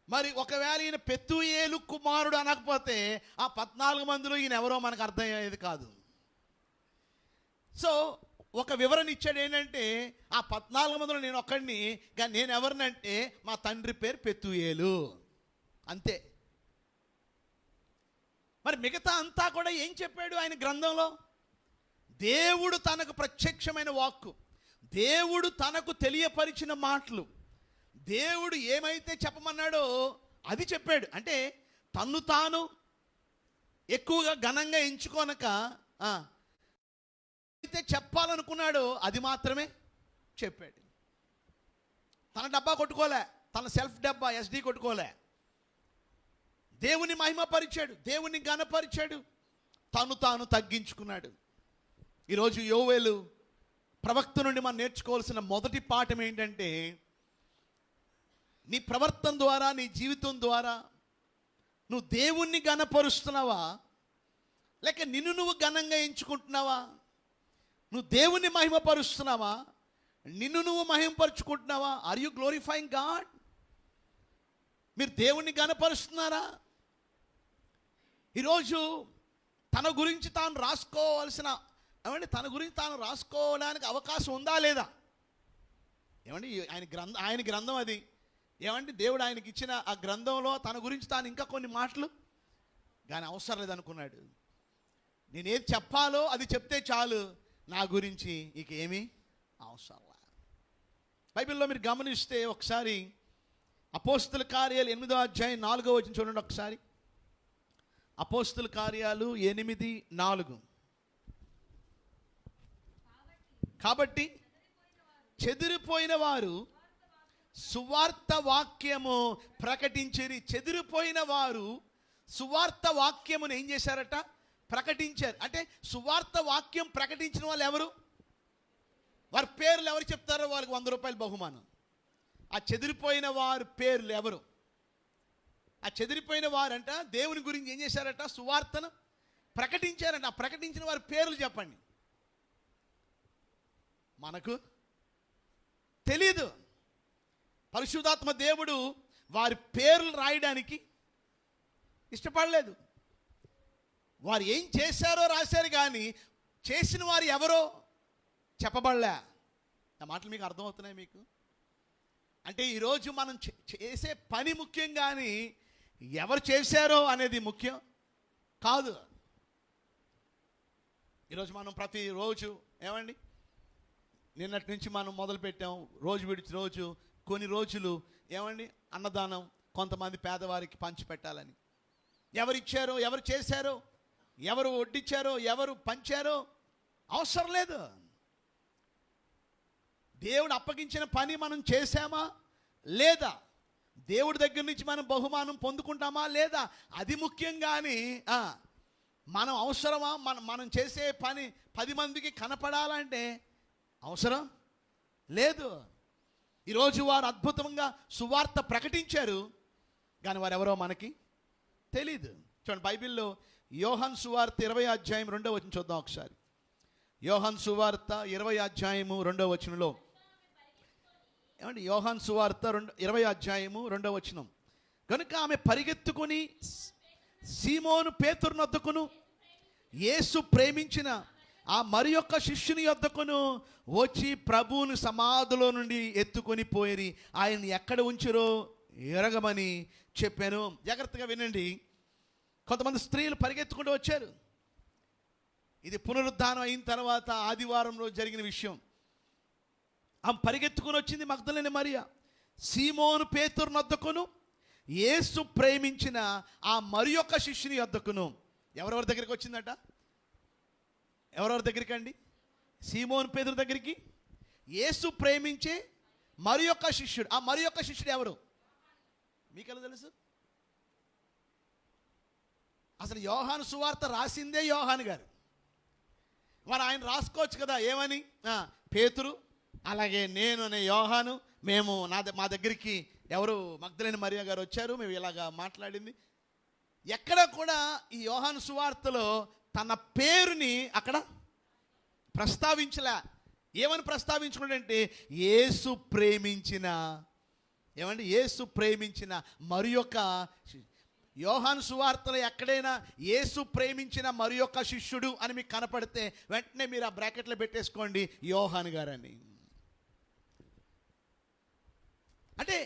మరి ఒకవేళ ఈయన పెతుయేలు కుమారుడు అనకపోతే ఆ 14 మందిలో ఈయన ఎవరో మనకు అర్థమయ్యేది కాదు. సో ఒక వివరణ ఇచ్చాడు ఏంటంటే, ఆ 14 మందిలో నేను ఒక్కడిని, కానీ నేను ఎవరినంటే మా తండ్రి పేరు పెతుయేలు, అంతే. మరి మిగతా అంతా కూడా ఏం చెప్పాడు ఆయన గ్రంథంలో? దేవుడు తనకు ప్రత్యక్షమైన వాక్కు, దేవుడు తనకు తెలియపరిచిన మాటలు, దేవుడు ఏమైతే చెప్పమన్నాడో అది చెప్పాడు. అంటే తన్ను తాను ఎక్కువగా ఘనంగా ఎంచుకోనక అయితే చెప్పాలనుకున్నాడో అది మాత్రమే చెప్పాడు. తన డబ్బా కొట్టుకోలే, తన సెల్ఫ్ డబ్బా SD కొట్టుకోలే. దేవుని మహిమపరిచాడు, దేవుని ఘనపరిచాడు, తను తాను తగ్గించుకున్నాడు. ఈరోజు యోవేలు ప్రవక్త నుండి మనం నేర్చుకోవాల్సిన మొదటి పాఠం ఏంటంటే, నీ ప్రవర్తన ద్వారా, నీ జీవితం ద్వారా నువ్వు దేవుణ్ణి ఘనపరుస్తున్నావా, లేక నిన్ను నువ్వు ఘనంగా ఎంచుకుంటున్నావా? నువ్వు దేవుణ్ణి మహిమపరుస్తున్నావా, నిన్ను నువ్వు మహిమపరుచుకుంటున్నావా? Are you glorifying God? మీరు దేవుణ్ణి ఘనపరుస్తున్నారా? ఈరోజు తన గురించి తాను రాసుకోవాల్సిన, ఏమండి, తన గురించి తాను రాసుకోవడానికి అవకాశం ఉందా లేదా? ఏమండి, ఆయన గ్రంథం అది. ఏమండి, దేవుడు ఆయనకి ఇచ్చిన ఆ గ్రంథంలో తన గురించి తాను ఇంకా కొన్ని మాటలు కానీ అవసరం లేదనుకున్నాడు. నేనేది చెప్పాలో అది చెప్తే చాలు, నా గురించి ఇక ఏమీ అవసరం లే. బైబిల్లో మీరు గమనిస్తే ఒకసారి అపోస్తల కార్యాలు 8వ అధ్యాయం 4వ వచనం చూడండి ఒకసారి. అపోస్తల కార్యాలు 8:4. కాబట్టి చెదిరిపోయిన వారు సువార్త వాక్యము ప్రకటించిరి. చెదిరిపోయిన వారు సువార్త వాక్యమును ఏం చేశారట? ప్రకటించారు. అంటే సువార్త వాక్యం ప్రకటించిన వాళ్ళు ఎవరు? వారి పేర్లు ఎవరు చెప్తారో వాళ్ళకి 100 రూపాయలు బహుమానం. ఆ చెదిరిపోయిన వారి పేర్లు ఎవరు? ఆ చెదిరిపోయిన వారంట దేవుని గురించి ఏం చేశారట? సువార్తను ప్రకటించారంట. ఆ ప్రకటించిన వారి పేర్లు చెప్పండి. మనకు తెలీదు. పరిశుద్ధాత్మ దేవుడు వారి పేర్లు రాయడానికి ఇష్టపడలేదు. వారు ఏం చేశారో రాశారు, కానీ చేసిన వారు ఎవరో చెప్పబడలే. ఆ మాటలు మీకు అర్థమవుతున్నాయి మీకు? అంటే ఈరోజు మనం చేసే పని ముఖ్యం, కానీ ఎవరు చేశారో అనేది ముఖ్యం కాదు. ఈరోజు మనం ప్రతిరోజు, ఏమండి, నిన్నటి నుంచి మనం మొదలుపెట్టాం, రోజు విడిచి రోజు కొన్ని రోజులు, ఏమండి, అన్నదానం కొంతమంది పేదవారికి పంచిపెట్టాలని. ఎవరు ఇచ్చారో, ఎవరు చేశారో, ఎవరు వడ్డిచ్చారో, ఎవరు పంచారో అవసరం లేదు. దేవుడు అప్పగించిన పని మనం చేశామా లేదా, దేవుడి దగ్గర నుంచి మనం బహుమానం పొందుకుంటామా లేదా, అది ముఖ్యం. కానీ మనం అవసరమా? మనం చేసే పని 10 మందికి కనపడాలంటే అవసరం లేదు. ఈరోజు వారు అద్భుతంగా సువార్త ప్రకటించారు, కానీ వారు ఎవరో మనకి తెలీదు. చూడండి, బైబిల్లో యోహాను సువార్త 20వ అధ్యాయం 2వ వచనం చూద్దాం ఒకసారి. యోహాను సువార్త 20వ అధ్యాయము 2వ వచనంలో, ఏమండి, యోహాను సువార్త 20వ అధ్యాయము 2వ వచనం. కనుక ఆమె పరిగెత్తుకుని సీమోను పేతురు వద్దకును, యేసు ప్రేమించిన ఆ మరి యొక్క శిష్యుని యొద్దకును వచ్చి ప్రభువుని సమాధిలో నుండి ఎత్తుకొని పోయి ఆయన్ని ఎక్కడ ఉంచిరో ఎరగమని చెప్పాను. జాగ్రత్తగా వినండి. కొంతమంది స్త్రీలు పరిగెత్తుకుంటూ వచ్చారు. ఇది పునరుద్ధానం అయిన తర్వాత ఆదివారం రోజు జరిగిన విషయం. ఆమె పరిగెత్తుకుని వచ్చింది మగ్దలేనే మరియ, సీమోను పేతురు వద్దకును, యేసు ప్రేమించిన ఆ మరి యొక్క శిష్యుని వద్దకును. ఎవరెవరి దగ్గరికి వచ్చిందట? ఎవరెవరి దగ్గరికి అండి? సీమోను పేతురు దగ్గరికి, యేసు ప్రేమించే మరి యొక్క శిష్యుడు. ఆ మరి యొక్క శిష్యుడు ఎవరు మీకెలా తెలుసు? అసలు యోహాను సువార్త రాసిందే యోహాను గారు. మరి ఆయన రాసుకోవచ్చు కదా, ఏమని? పేతురు, అలాగే నేను అనే యోహాను, మేము మా దగ్గరికి ఎవరు మగ్దలేని మరియా గారు వచ్చారు, మేము ఇలాగా మాట్లాడింది. ఎక్కడ కూడా ఈ యోహాను సువార్తలో తన పేరుని అక్కడ ప్రస్తావించలే. ఏమని ప్రస్తావించుకుంటే యేసు ప్రేమించిన, ఏమండి, యేసు ప్రేమించిన మరి యొక్క, యోహాను సువార్తలో ఎక్కడైనా యేసు ప్రేమించిన మరి యొక్క శిష్యుడు అని మీకు కనపడితే వెంటనే మీరు ఆ బ్రాకెట్లో పెట్టేసుకోండి యోహాను గారని. అంటే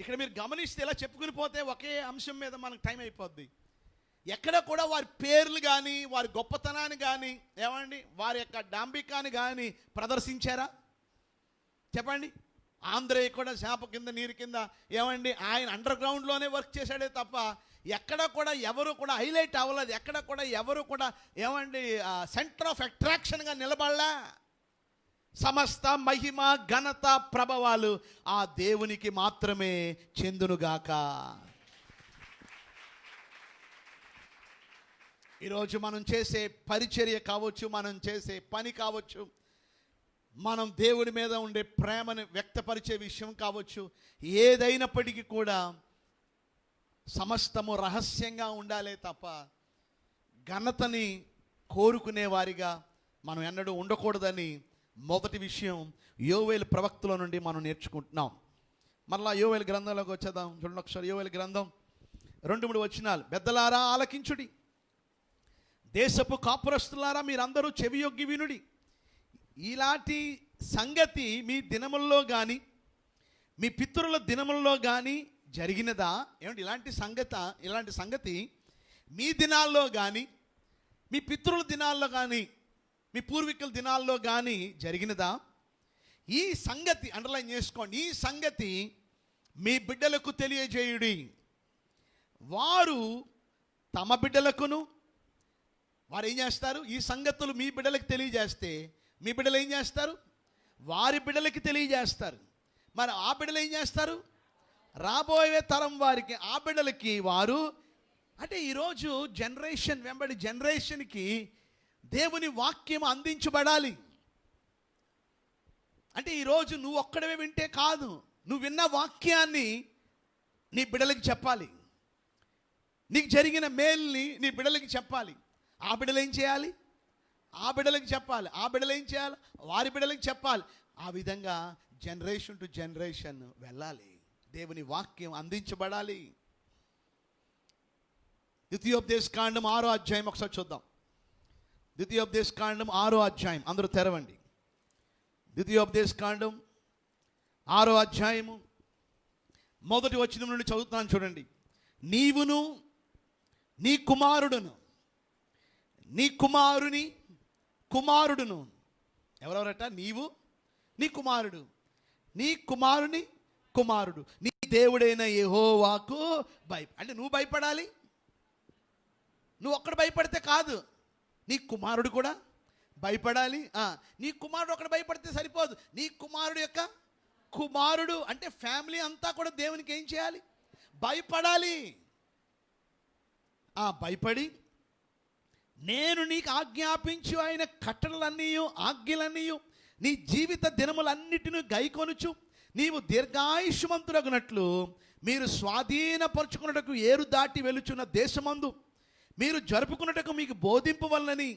ఇక్కడ మీరు గమనిస్తే ఇలా చెప్పుకుని పోతే ఒకే అంశం మీద మనకు టైం అయిపోద్ది. ఎక్కడ కూడా వారి పేర్లు కానీ వారి గొప్పతనాన్ని కానీ, ఏమండి, వారి యొక్క డాంబికాన్ని కానీ ప్రదర్శించారా? చెప్పండి. ఆంధ్రయ్య కూడా చేప కింద నీరు కింద, ఏమండి, ఆయన అండర్ గ్రౌండ్లోనే వర్క్ చేశాడే తప్ప ఎక్కడ కూడా ఎవరు కూడా హైలైట్ అవ్వలేదు. ఎక్కడ కూడా ఎవరు కూడా, ఏమండి, సెంటర్ ఆఫ్ అట్రాక్షన్గా నిలబడలా. సమస్త మహిమ ఘనత ప్రభావాలు ఆ దేవునికి మాత్రమే చెందునుగాక. ఈరోజు మనం చేసే పరిచర్య కావచ్చు, మనం చేసే పని కావచ్చు, మనం దేవుడి మీద ఉండే ప్రేమను వ్యక్తపరిచే విషయం కావచ్చు, ఏదైనప్పటికీ కూడా సమస్తము రహస్యంగా ఉండాలే తప్ప ఘనతని కోరుకునే వారిగా మనం ఎన్నడూ ఉండకూడదని మొదటి విషయం యోవేలు ప్రవక్తల నుండి మనం నేర్చుకుంటున్నాం. మరలా యోవేలు గ్రంథంలోకి వచ్చేద్దాం. చూడండి ఒకసారి యోవేలు గ్రంథం 2-3 వచనాలు. పెద్దలారా ఆలకించుడి, దేశపు కాపురస్తులారా మీరందరూ చెవియొగ్గి వినుడి. ఇలాంటి సంగతి మీ దినముల్లో కానీ మీ పితరుల దినముల్లో కానీ జరిగినదా? ఏమంటే ఇలాంటి సంగతి మీ దినాల్లో కానీ మీ పితరుల దినాల్లో కానీ మీ పూర్వీకుల దినాల్లో కానీ జరిగినదా? ఈ సంగతి అండర్లైన్ చేసుకోండి. ఈ సంగతి మీ బిడ్డలకు తెలియజేయుడి. వారు తమ బిడ్డలకును, వారు ఏం చేస్తారు? ఈ సంగతులు మీ బిడ్డలకు తెలియజేస్తే మీ బిడ్డలు ఏం చేస్తారు? వారి బిడ్డలకి తెలియజేస్తారు. మరి ఆ బిడ్డలు ఏం చేస్తారు? రాబోయే తరం వారికి, ఆ బిడ్డలకి వారు. అంటే ఈరోజు జనరేషన్ వెంబడి జనరేషన్కి దేవుని వాక్యం అందించబడాలి. అంటే ఈరోజు నువ్వు ఒక్కడవే వింటే కాదు, నువ్వు విన్న వాక్యాన్ని నీ బిడ్డలకి చెప్పాలి. నీకు జరిగిన మేల్ని నీ బిడ్డలకి చెప్పాలి. ఆ బిడ్డలు ఏం చేయాలి? ఆ బిడ్డలకి చెప్పాలి. ఆ బిడ్డలు ఏం చేయాలి? వారి బిడ్డలకి చెప్పాలి. ఆ విధంగా జనరేషన్ టు జనరేషన్ వెళ్ళాలి. దేవుని వాక్యం అందించబడాలి. ద్వితీయోపదేశకాండం 6వ అధ్యాయం ఒకసారి చూద్దాం. ద్వితీయోపదేశకాండం 6వ అధ్యాయం అందరూ తెరవండి. ద్వితీయోపదేశకాండం 6వ అధ్యాయము మొదటి వచనం నుండి చదువుతున్నాను చూడండి. నీవును నీ కుమారుడును నీ కుమారుని కుమారుడును, ఎవరెవరట? నీవు నీ కుమారుడు, నీ కుమారుని కుమారుడు, నీ దేవుడైన యెహోవాకు అంటే నువ్వు భయపడాలి. నువ్వు ఒక్కడ భయపడితే కాదు, నీ కుమారుడు కూడా భయపడాలి. నీ కుమారుడు ఒక్కడ భయపడితే సరిపోదు, నీ కుమారుడు యొక్క కుమారుడు అంటే ఫ్యామిలీ అంతా కూడా దేవునికి ఏం చేయాలి? భయపడాలి. భయపడి నేను నీకు ఆజ్ఞాపించు ఆయన కట్టడలన్నీ ఆజ్ఞలన్నీ నీ జీవిత దినములన్నిటిని గైకొనుచు నీవు దీర్ఘాయుష్మంతుడగునట్లు మీరు స్వాధీనపరుచుకున్నటకు ఏరు దాటి వెలుచున్న దేశమందు మీరు జరుపుకున్నటకు మీకు బోధింపవలనని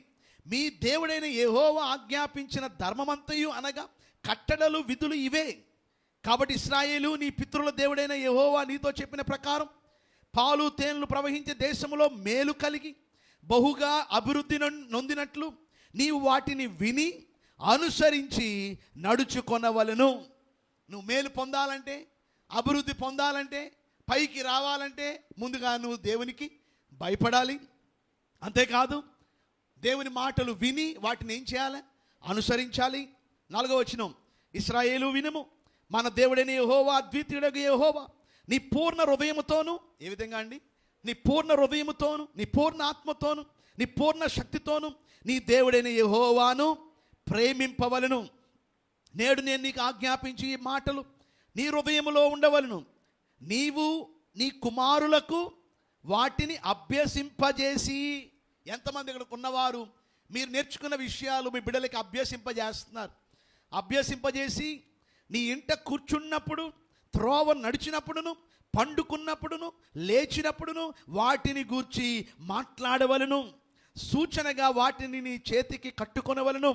మీ దేవుడైన యెహోవా ఆజ్ఞాపించిన ధర్మమంతయు అనగా కట్టడలు విధులు ఇవే. కాబట్టి ఇశ్రాయేలు నీ పితరుల దేవుడైన యెహోవా నీతో చెప్పిన ప్రకారం పాలు తేనెలు ప్రవహించే దేశంలో మేలు కలిగి బహుగా అభివృద్ధి నొందినట్లు నీవు వాటిని విని అనుసరించి నడుచుకొనవలెను. నువ్వు మేలు పొందాలంటే, అభివృద్ధి పొందాలంటే, పైకి రావాలంటే ముందుగా నువ్వు దేవునికి భయపడాలి. అంతేకాదు దేవుని మాటలు విని వాటిని ఏం చేయాలి? అనుసరించాలి. 4వ వచనం, ఇశ్రాయేలు వినుము, మన దేవుడైన యెహోవా అద్వితీయుడగు యెహోవా నీ పూర్ణ హృదయముతోను, ఏ విధంగా అండి? నీ పూర్ణ హృదయముతోను, నీ పూర్ణ ఆత్మతోను, నీ పూర్ణ శక్తితోను నీ దేవుడైన యెహోవాను ప్రేమింపవలను. నేడు నేను నీకు ఆజ్ఞాపించి ఈ మాటలు నీ హృదయములో ఉండవలను. నీవు నీ కుమారులకు వాటిని అభ్యసింపజేసి. ఎంతమంది ఇక్కడ ఉన్నవారు మీరు నేర్చుకున్న విషయాలు మీ బిడ్డలకి అభ్యసింపజేస్తున్నారు? అభ్యసింపజేసి నీ ఇంట కూర్చున్నప్పుడు, త్రోవ నడిచినప్పుడును, పండుకున్నప్పుడును, లేచినప్పుడును వాటిని గూర్చి మాట్లాడవలను. సూచనగా వాటిని నీ చేతికి కట్టుకొనవలను.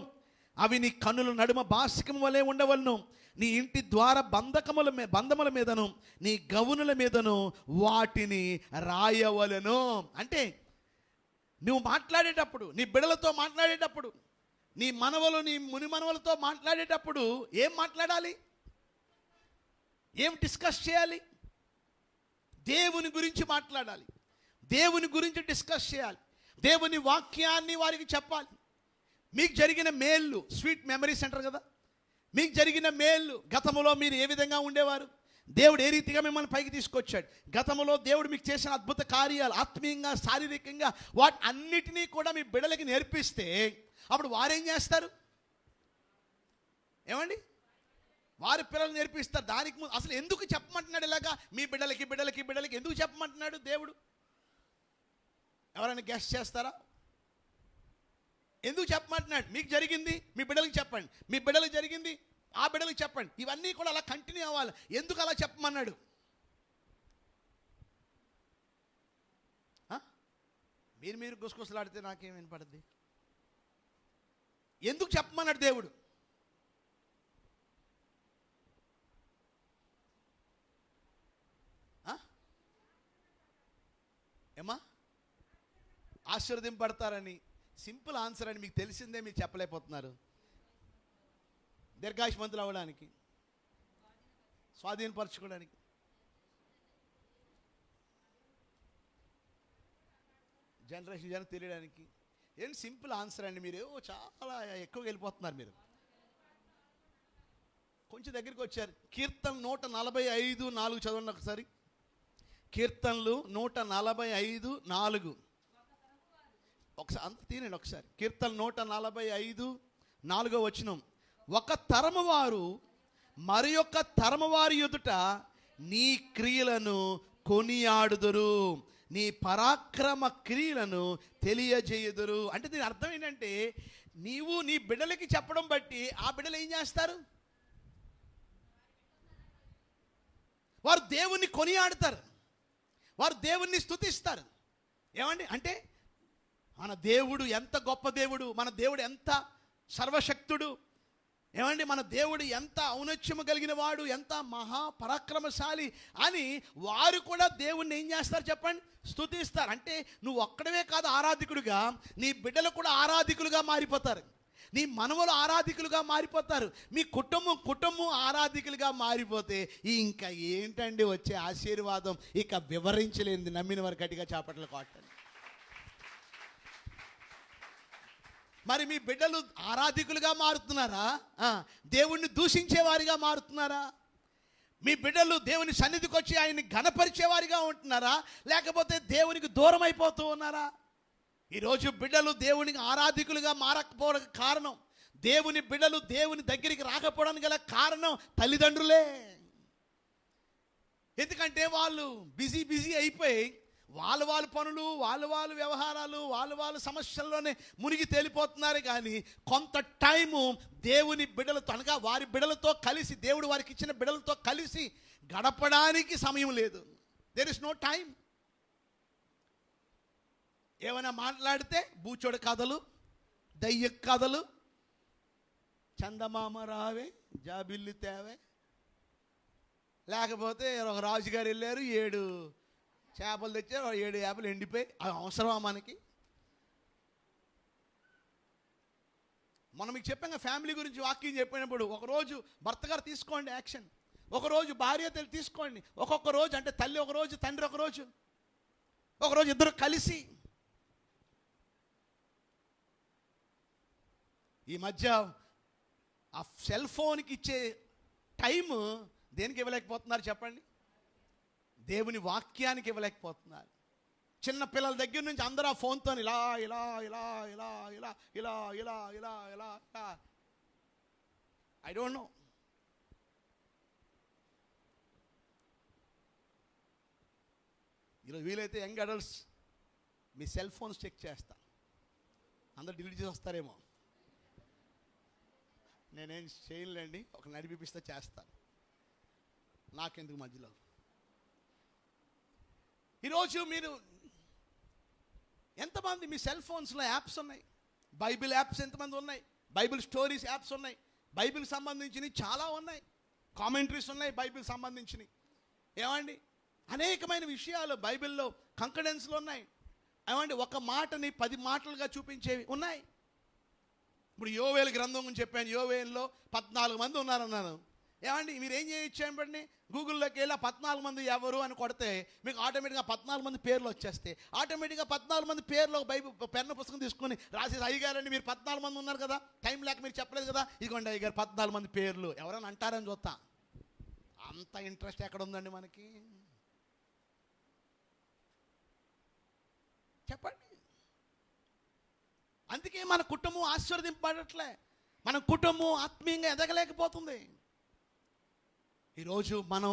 అవి నీ కన్నుల నడుమ బాసికం వలె ఉండవలను. నీ ఇంటి ద్వార బంధముల మీదను నీ గవునుల మీదను వాటిని రాయవలను. అంటే నువ్వు మాట్లాడేటప్పుడు, నీ బిడ్డలతో మాట్లాడేటప్పుడు, నీ మనవలు, నీ ముని మనవలతో మాట్లాడేటప్పుడు ఏం మాట్లాడాలి? ఏం డిస్కస్ చేయాలి? దేవుని గురించి మాట్లాడాలి. దేవుని గురించి డిస్కస్ చేయాలి. దేవుని వాక్యాన్ని వారికి చెప్పాలి. మీకు జరిగిన మేళ్ళు, స్వీట్ మెమరీస్ అంటారు కదా, మీకు జరిగిన మేళ్ళు, గతంలో మీరు ఏ విధంగా ఉండేవారు, దేవుడు ఏ రీతిగా మిమ్మల్ని పైకి తీసుకొచ్చాడు, గతంలో దేవుడు మీకు చేసిన అద్భుత కార్యాలు, ఆత్మీయంగా, శారీరకంగా, వాటి అన్నిటినీ కూడా మీ బిడ్డలకి నేర్పిస్తే అప్పుడు వారేం చేస్తారు? ఏమండి? వారి పిల్లలు నేర్పిస్తారు. దానికి ముందు అసలు ఎందుకు చెప్పమంటున్నాడు ఇలాగా? మీ బిడ్డలకి బిడ్డలకి బిడ్డలకి ఎందుకు చెప్పమంటున్నాడు దేవుడు? ఎవరైనా గెస్ట్ చేస్తారా? ఎందుకు చెప్పమంటున్నాడు? మీకు జరిగింది మీ బిడ్డలకి చెప్పండి, మీ బిడ్డలకు జరిగింది ఆ బిడ్డలకు చెప్పండి. ఇవన్నీ కూడా అలా కంటిన్యూ అవ్వాలి. ఎందుకు అలా చెప్పమన్నాడు? మీరు గుసగుసలాడితే నాకేం వినపడుద్ది? ఎందుకు చెప్పమన్నాడు దేవుడు? ఏమా? ఆశీర్వదింపడతారని. సింపుల్ ఆన్సర్ అని మీకు తెలిసిందే, మీరు చెప్పలేకపోతున్నారు. దీర్ఘాయుష్మంతులు అవ్వడానికి, స్వాధీనపరచుకోవడానికి. జనరేషన్ తెలియడానికి. ఏం సింపుల్ ఆన్సర్ అండి. మీరు చాలా ఎక్కువగా వెళ్ళిపోతున్నారు. మీరు కొంచెం దగ్గరికి వచ్చారు. కీర్తన 145:4 చదవండి ఒకసారి. కీర్తనలు 145:4 ఒకసారి అంత తీనండి ఒకసారి. కీర్తన 145:4 వచనం. ఒక తరము వారు మరి యొక్క తరము వారి ఎదుట నీ క్రియలను కొనియాడుదురు, నీ పరాక్రమ క్రియలను తెలియజేయుదురు. అంటే దీని అర్థం ఏంటంటే, నీవు నీ బిడ్డలకి చెప్పడం బట్టి ఆ బిడ్డలు ఏం చేస్తారు? వారు దేవుణ్ణి కొనియాడుతారు, వారు దేవుణ్ణి స్తుతిస్తారు. ఏమండి? అంటే మన దేవుడు ఎంత గొప్ప దేవుడు, మన దేవుడు ఎంత సర్వశక్తుడు, ఏమండి, మన దేవుడు ఎంత ఔన్నత్యము కలిగిన వాడు, ఎంత మహాపరాక్రమశాలి అని వారు కూడా దేవుణ్ణి ఏం చేస్తారు చెప్పండి? స్తుతిస్తారు. అంటే నువ్వు ఒక్కడవే కాదు ఆరాధికుడిగా, నీ బిడ్డలు కూడా ఆరాధికులుగా మారిపోతారు, నీ మనవలు ఆరాధికులుగా మారిపోతారు, మీ కుటుంబం ఆరాధికులుగా మారిపోతే ఇంకా ఏంటండి వచ్చే ఆశీర్వాదం? ఇక వివరించలేనిది. నమ్మిన వారు గట్టిగా చాపట్లు కొట్టండి. మరి మీ బిడ్డలు ఆరాధికులుగా మారుతున్నారా? దేవుణ్ణి దూషించేవారిగా మారుతున్నారా? మీ బిడ్డలు దేవుని సన్నిధికి వచ్చి ఆయన్ని ఘనపరిచేవారిగా ఉంటున్నారా, లేకపోతే దేవునికి దూరం అయిపోతూ ఉన్నారా? ఈరోజు బిడ్డలు దేవునికి ఆరాధికులుగా మారకపోవడానికి కారణం, దేవుని బిడ్డలు దేవుని దగ్గరికి రాకపోవడానికి గల కారణం తల్లిదండ్రులే. ఎందుకంటే వాళ్ళు బిజీ అయిపోయి వాళ్ళ పనులు, వాళ్ళ వ్యవహారాలు, వాళ్ళ సమస్యల్లోనే మునిగి తేలిపోతున్నారు. కానీ కొంత టైము దేవుని బిడ్డలతో, అనగా వారి బిడ్డలతో కలిసి, దేవుడు వారికి ఇచ్చిన బిడ్డలతో కలిసి గడపడానికి సమయం లేదు. There is no time. ఏమైనా మాట్లాడితే బూచోడు కథలు, దయ్య కథలు, చందమామ రావే, జాబిల్లి తేవే, లేకపోతే ఒక రాజుగారు వెళ్ళారు 7 చేపలు తెచ్చారు, 7 చేపలు ఎండిపోయి. అవి అవసరమా మనకి? మనం మీకు చెప్పాం ఫ్యామిలీ గురించి వాక్యం చెప్పినప్పుడు, ఒకరోజు భర్త గారు తీసుకోండి యాక్షన్, ఒకరోజు భార్య తీసుకోండి, ఒక్కొక్క రోజు, అంటే తల్లి ఒకరోజు, తండ్రి ఒకరోజు ఇద్దరు కలిసి. ఈ మధ్య ఆ సెల్ ఫోన్కి ఇచ్చే టైము దేనికి ఇవ్వలేకపోతున్నారు చెప్పండి? దేవుని వాక్యానికి ఇవ్వలేకపోతున్నారు. చిన్న పిల్లల దగ్గర నుంచి అందరూ ఆ ఫోన్తో ఇలా ఇలా ఇలా ఇలా ఇలా ఇలా ఇలా ఇలా ఇలా ఇలా ఐ డోంట్ నో. ఈరోజు వీలైతే యంగ్ అడల్ట్స్ మీ సెల్ ఫోన్స్ చెక్ చేస్తా, అందరు డిలీట్ చేసి వస్తారేమో. నేనేం చేయలేండి, ఒక నడిపిస్తే చేస్తాను, నాకెందుకు మధ్యలో. ఈరోజు మీరు ఎంతమంది మీ సెల్ ఫోన్స్లో యాప్స్ ఉన్నాయి, బైబిల్ యాప్స్ ఎంతమంది ఉన్నాయి, బైబిల్ స్టోరీస్ యాప్స్ ఉన్నాయి, బైబిల్ సంబంధించినవి చాలా ఉన్నాయి, కామెంటరీస్ ఉన్నాయి బైబిల్ సంబంధించినవి. ఏమండి, అనేకమైన విషయాలు బైబిల్లో కంకడెన్స్లు ఉన్నాయి. ఏమండి, ఒక మాటని 10 మాటలుగా చూపించేవి ఉన్నాయి. ఇప్పుడు యోవేలు గ్రంథం గురించి చెప్పాను, యోవేల్లో 14 మంది ఉన్నారన్నాను. ఏమండి, మీరు ఏం చేయొచ్చు అంటే గూగుల్లోకి వెళ్ళి 14 మంది ఎవరు అని కొడితే మీకు ఆటోమేటిక్గా 14 మంది పేర్లు వచ్చేస్తాయి. ఆటోమేటిక్గా 14 మంది పేర్లు బైబిల్ పెన్ను పుస్తకం తీసుకొని రాసేది, అయ్యగారండి మీరు 14 మంది ఉన్నారు కదా, టైం లేక మీరు చెప్పలేదు కదా, ఇదిగోండి అయ్యగారు 14 మంది పేర్లు, ఎవరైనా అంటారని చూస్తా. అంత ఇంట్రెస్ట్ ఎక్కడ ఉందండి మనకి, చెప్పండి. అందుకే మన కుటుంబం ఆశీర్వదింపబడట్లే, మన కుటుంబం ఆత్మీయంగా ఎదగలేకపోతుంది. ఈరోజు మనం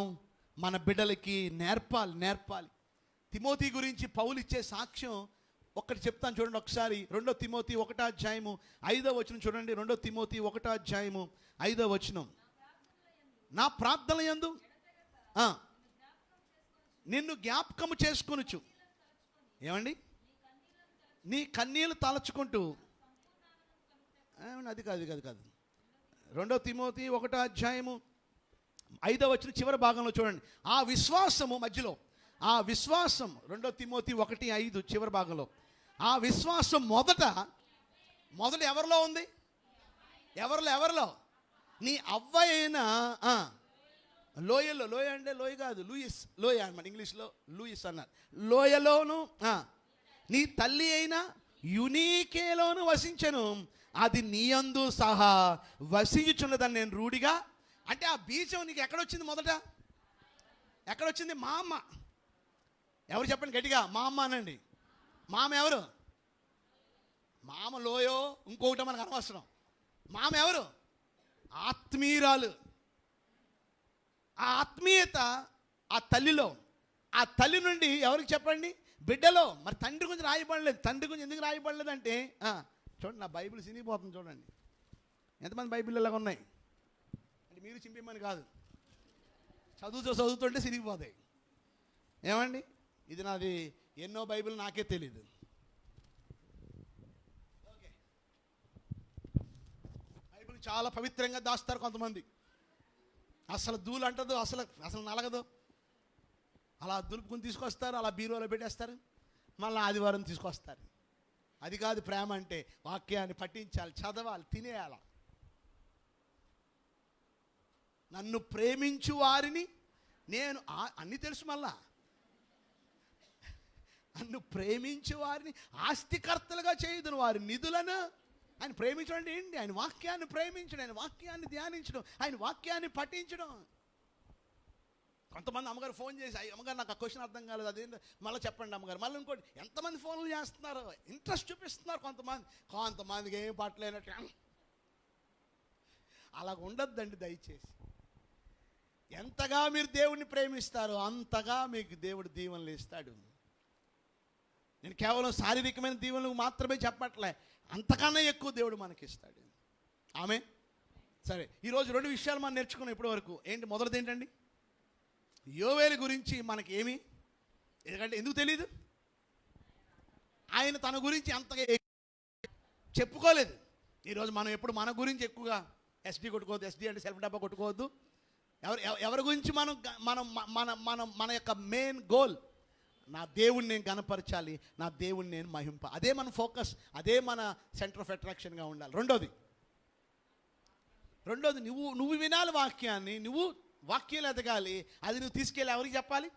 మన బిడ్డలకి నేర్పాలి. తిమోతి గురించి పౌలు ఇచ్చే సాక్ష్యం ఒక్కటి చెప్తాను చూడండి ఒకసారి. 2 తిమోతి 1:5 చూడండి. 2 తిమోతి 1:5 నా ప్రార్థన యందు నిన్ను జ్ఞాపకము చేసుకొనుచు. ఏమండి, నీ కన్నీళ్ళు తలచుకుంటూ, అది కాదు 2 తిమోతి 1:5 చివరి భాగంలో చూడండి. ఆ విశ్వాసము మధ్యలో, ఆ విశ్వాసం 2 తిమోతి 1:5 చివరి భాగంలో, ఆ విశ్వాసం మొదట ఎవరిలో ఉంది? ఎవరిలో? నీ అవ్వ అయిన లోయలో, లోయ అంటే లోయ కాదు, లూయిస్, లోయ అన్నమాట, ఇంగ్లీష్లో లూయిస్ అన్నారు. లోయలోను నీ తల్లి అయిన యునీకేలోను వసించను, అది నీయందు సహా వసించుచున్నదని నేను రూఢిగా. అంటే ఆ బీజం నీకు ఎక్కడొచ్చింది? మొదట ఎక్కడొచ్చింది? మా అమ్మ. ఎవరు చెప్పండి గట్టిగా, మా అమ్మ అనండి. మామ ఎవరు? మామ లోయో ఇంకొకటి మనకు అనవసరం. మామ ఎవరు? ఆత్మీయురాలు. ఆ ఆత్మీయత ఆ తల్లిలో, ఆ తల్లి నుండి ఎవరికి చెప్పండి? బిడ్డలో. మరి తండ్రి గురించి రాయబడలేదు. తండ్రి గురించి ఎందుకు రాయబడలేదు అంటే, చూడండి నా బైబిల్ చినిగిపోతుంది చూడండి. ఎంతమంది బైబిల్ ఇలాగ ఉన్నాయి అంటే మీరు చింపిమ్మని కాదు, చదువుతుంటే చిరిగిపోతాయి. ఏమండి, ఇది నాది ఎన్నో బైబిల్ నాకే తెలీదు. ఓకే, బైబిల్ చాలా పవిత్రంగా దాస్తారు కొంతమంది. అసలు ధూళి అంటదు, అసలు నలగదు. అలా దులుపుకుని తీసుకొస్తారు, అలా బీరోలో పెట్టేస్తారు, మళ్ళీ ఆదివారం తీసుకొస్తారు. అది కాదు ప్రేమ అంటే. వాక్యాన్ని పఠించాలి, చదవాలి, తినేయాల. నన్ను ప్రేమించు వారిని నేను అన్నీ తెలుసు. మళ్ళా నన్ను ప్రేమించు వారిని ఆస్తికర్తలుగా చేయుదును, వారి నిధులను. ఆయన ప్రేమించడం ఏంటి? ఆయన వాక్యాన్ని ప్రేమించడం, ఆయన వాక్యాన్ని ధ్యానించడం, ఆయన వాక్యాన్ని పఠించడం. కొంతమంది అమ్మగారు ఫోన్ చేసి, అమ్మగారు నాకు ఆ క్వశ్చన్ అర్థం కాలేదు, అదేంటో మళ్ళీ చెప్పండి అమ్మగారు. మళ్ళీ ఇంకోటి, ఎంతమంది ఫోన్లు చేస్తున్నారు, ఇంట్రెస్ట్ చూపిస్తున్నారు కొంతమందికి ఏం పట్టలేనట్టు. అలాగ ఉండొద్దండి దయచేసి. ఎంతగా మీరు దేవుణ్ణి ప్రేమిస్తారో అంతగా మీకు దేవుడు దీవెనలు ఇస్తాడు. నేను కేవలం శారీరకమైన దీవెనలు మాత్రమే చెప్పట్లే, అంతకన్నా ఎక్కువ దేవుడు మనకిస్తాడు. ఆమె సరే, ఈరోజు 2 విషయాలు మనం నేర్చుకున్నాం ఇప్పటి వరకు. ఏంటి? మొదటిది ఏంటండి? యోవేలు గురించి మనకి ఏమి, ఎందుకంటే ఎందుకు తెలీదు? ఆయన తన గురించి అంతగా చెప్పుకోలేదు. ఈరోజు మనం ఎప్పుడు మన గురించి ఎక్కువగా ఎస్డి కొట్టుకోవద్దు. ఎస్డి అంటే సెల్ఫ్ డబ్బా కొట్టుకోవద్దు. ఎవరి గురించి మన యొక్క మెయిన్ గోల్, నా దేవుణ్ణి నేను గణపరచాలి, నా దేవుణ్ణి నేను మహింప. అదే మన ఫోకస్, అదే మన సెంటర్ ఆఫ్ అట్రాక్షన్గా ఉండాలి. రెండోది నువ్వు వినాలి వాక్యాన్ని, నువ్వు వాక్యాలు ఎదగాలి. అది నువ్వు తీసుకెళ్ళి ఎవరికి చెప్పాలి?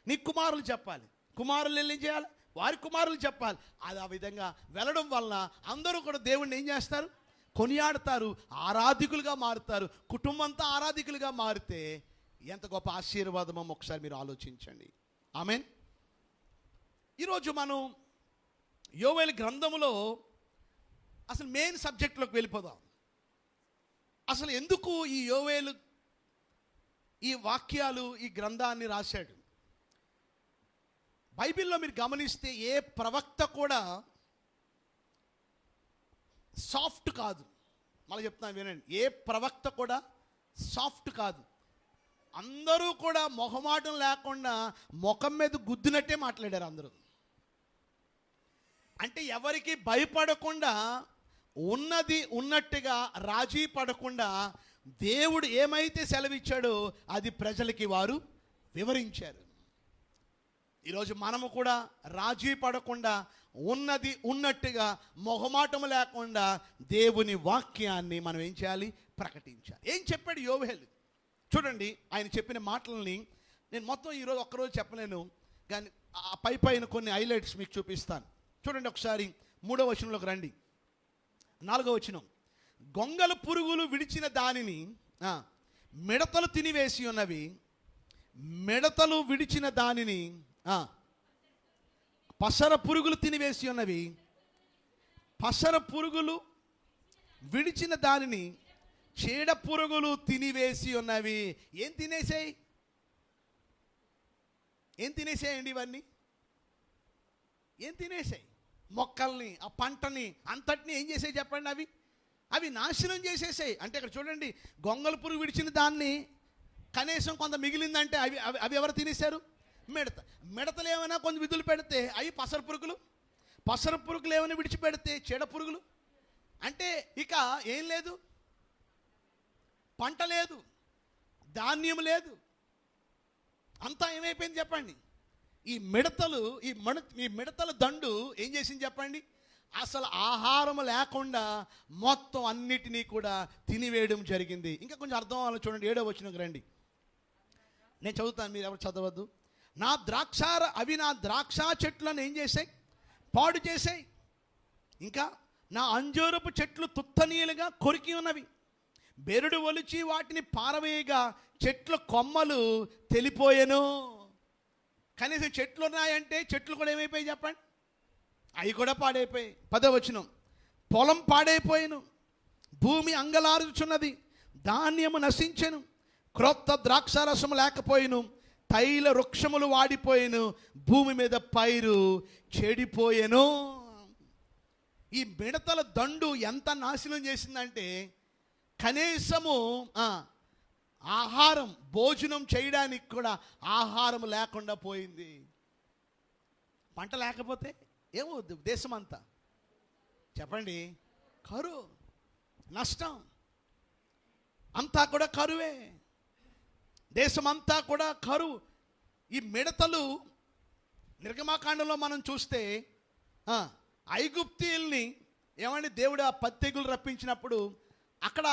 నీ కుమారులు చెప్పాలి. కుమారులు ఏం చేయాలి? వారి కుమారులు చెప్పాలి. అది ఆ విధంగా వెళ్ళడం వలన అందరూ కూడా దేవుణ్ణి ఏం చేస్తారు? కొనియాడతారు, ఆరాధికులుగా మారుతారు. కుటుంబం అంతా ఆరాధికులుగా మారితే ఎంత గొప్ప ఆశీర్వాదమో ఒకసారి మీరు ఆలోచించండి. ఆమేన్. ఈరోజు మనం యోవేలు గ్రంథములో అసలు మెయిన్ సబ్జెక్టులోకి వెళ్ళిపోదాం. అసలు ఎందుకు ఈ యోవేలు ఈ వాక్యాలు ఈ గ్రంథాన్ని రాశాడు? బైబిల్లో మీరు గమనిస్తే ఏ ప్రవక్త కూడా సాఫ్ట్ కాదు. మళ్ళీ చెప్తాను వినండి, ఏ ప్రవక్త కూడా సాఫ్ట్ కాదు. అందరూ కూడా మొహమాటం లేకుండా ముఖం మీద గుద్దినట్టే మాట్లాడారు అందరూ. అంటే ఎవరికి భయపడకుండా, ఉన్నది ఉన్నట్టుగా రాజీ పడకుండా దేవుడు ఏమైతే సెలవిచ్చాడో అది ప్రజలకి వారు వివరించారు. ఈరోజు మనము కూడా రాజీ పడకుండా, ఉన్నది ఉన్నట్టుగా మొహమాటం లేకుండా దేవుని వాక్యాన్ని మనం ఏం చేయాలి? ప్రకటించాలి. ఏం చెప్పాడు యోవేలు? చూడండి, ఆయన చెప్పిన మాటలని నేను మొత్తం ఈరోజు ఒక్కరోజు చెప్పలేను, కానీ ఆ పైన కొన్ని హైలైట్స్ మీకు చూపిస్తాను. చూడండి ఒకసారి 3వ వచనంలోకి రండి. 4వ వచనం, గొంగల పురుగులు విడిచిన దానిని మిడతలు తినివేసి ఉన్నవి. మిడతలు విడిచిన దానిని పసర పురుగులు తినివేసి ఉన్నవి. పసర పురుగులు విడిచిన దానిని చీడ పురుగులు తినివేసి ఉన్నవి. ఏం తినేసాయి? ఏం తినేసాయండి ఇవన్నీ? ఏం తినేసాయి? మొక్కల్ని, ఆ పంటని అంతటిని ఏం చేసాయి చెప్పండి? అవి నాశనం చేసేసాయి. అంటే ఇక్కడ చూడండి, గొంగల పురుగు విడిచిన దాన్ని కనీసం కొంత మిగిలిందంటే అవి అవి ఎవరు తినేశారు? మిడతలు ఏమైనా కొంచెం విధులు పెడితే అవి పసర పురుగులు. పసర పురుగులు ఏమైనా విడిచిపెడితే చీడ పురుగులు. అంటే ఇక ఏం లేదు, పంట లేదు, ధాన్యం లేదు, అంతా ఏమైపోయింది చెప్పండి? ఈ మిడతల దండు ఏం చేసింది చెప్పండి? అసలు ఆహారం లేకుండా మొత్తం అన్నిటినీ కూడా తినివేయడం జరిగింది. ఇంకా కొంచెం అర్థం అవ్వాలి, చూడండి 7వ వచనంకి రండి. నేను చదువుతాను, మీరు ఎవరు చదవద్దు. అవి నా ద్రాక్ష చెట్లను ఏం చేశాయి? పాడు చేశాయి. ఇంకా నా అంజూరపు చెట్లు తుత్తనీయులుగా కొరికి ఉన్నవి. బెరడు ఒలిచి వాటిని పారవేయగా చెట్ల కొమ్మలు తెలిపోయెను. కనీసం చెట్లు ఉన్నాయంటే చెట్లు కూడా ఏమైపోయాయి చెప్పండి? అవి కూడా పాడైపోయాయి. 10వ వచనం, పొలం పాడైపోయాను, భూమి అంగలారుచున్నది, ధాన్యము నశించెను, క్రొత్త ద్రాక్షారసము లేకపోయిను, తైల వృక్షములు వాడిపోయాను, భూమి మీద పైరు చెడిపోయెను. ఈ మిడతల దండు ఎంత నాశనం చేసిందంటే కనీసము ఆహారం, భోజనం చేయడానికి కూడా ఆహారం లేకుండా పోయింది. పంట లేకపోతే ఏమవుద్ది? దేశం అంతా చెప్పండి, కరువు, నష్టం, అంతా కూడా కరువే. దేశమంతా కూడా కరువు. ఈ మిడతలు నిర్గమాకాండంలో మనం చూస్తే ఐగుప్తీయుల్ని ఏమండి దేవుడు ఆ 10 తెగులు రప్పించినప్పుడు అక్కడ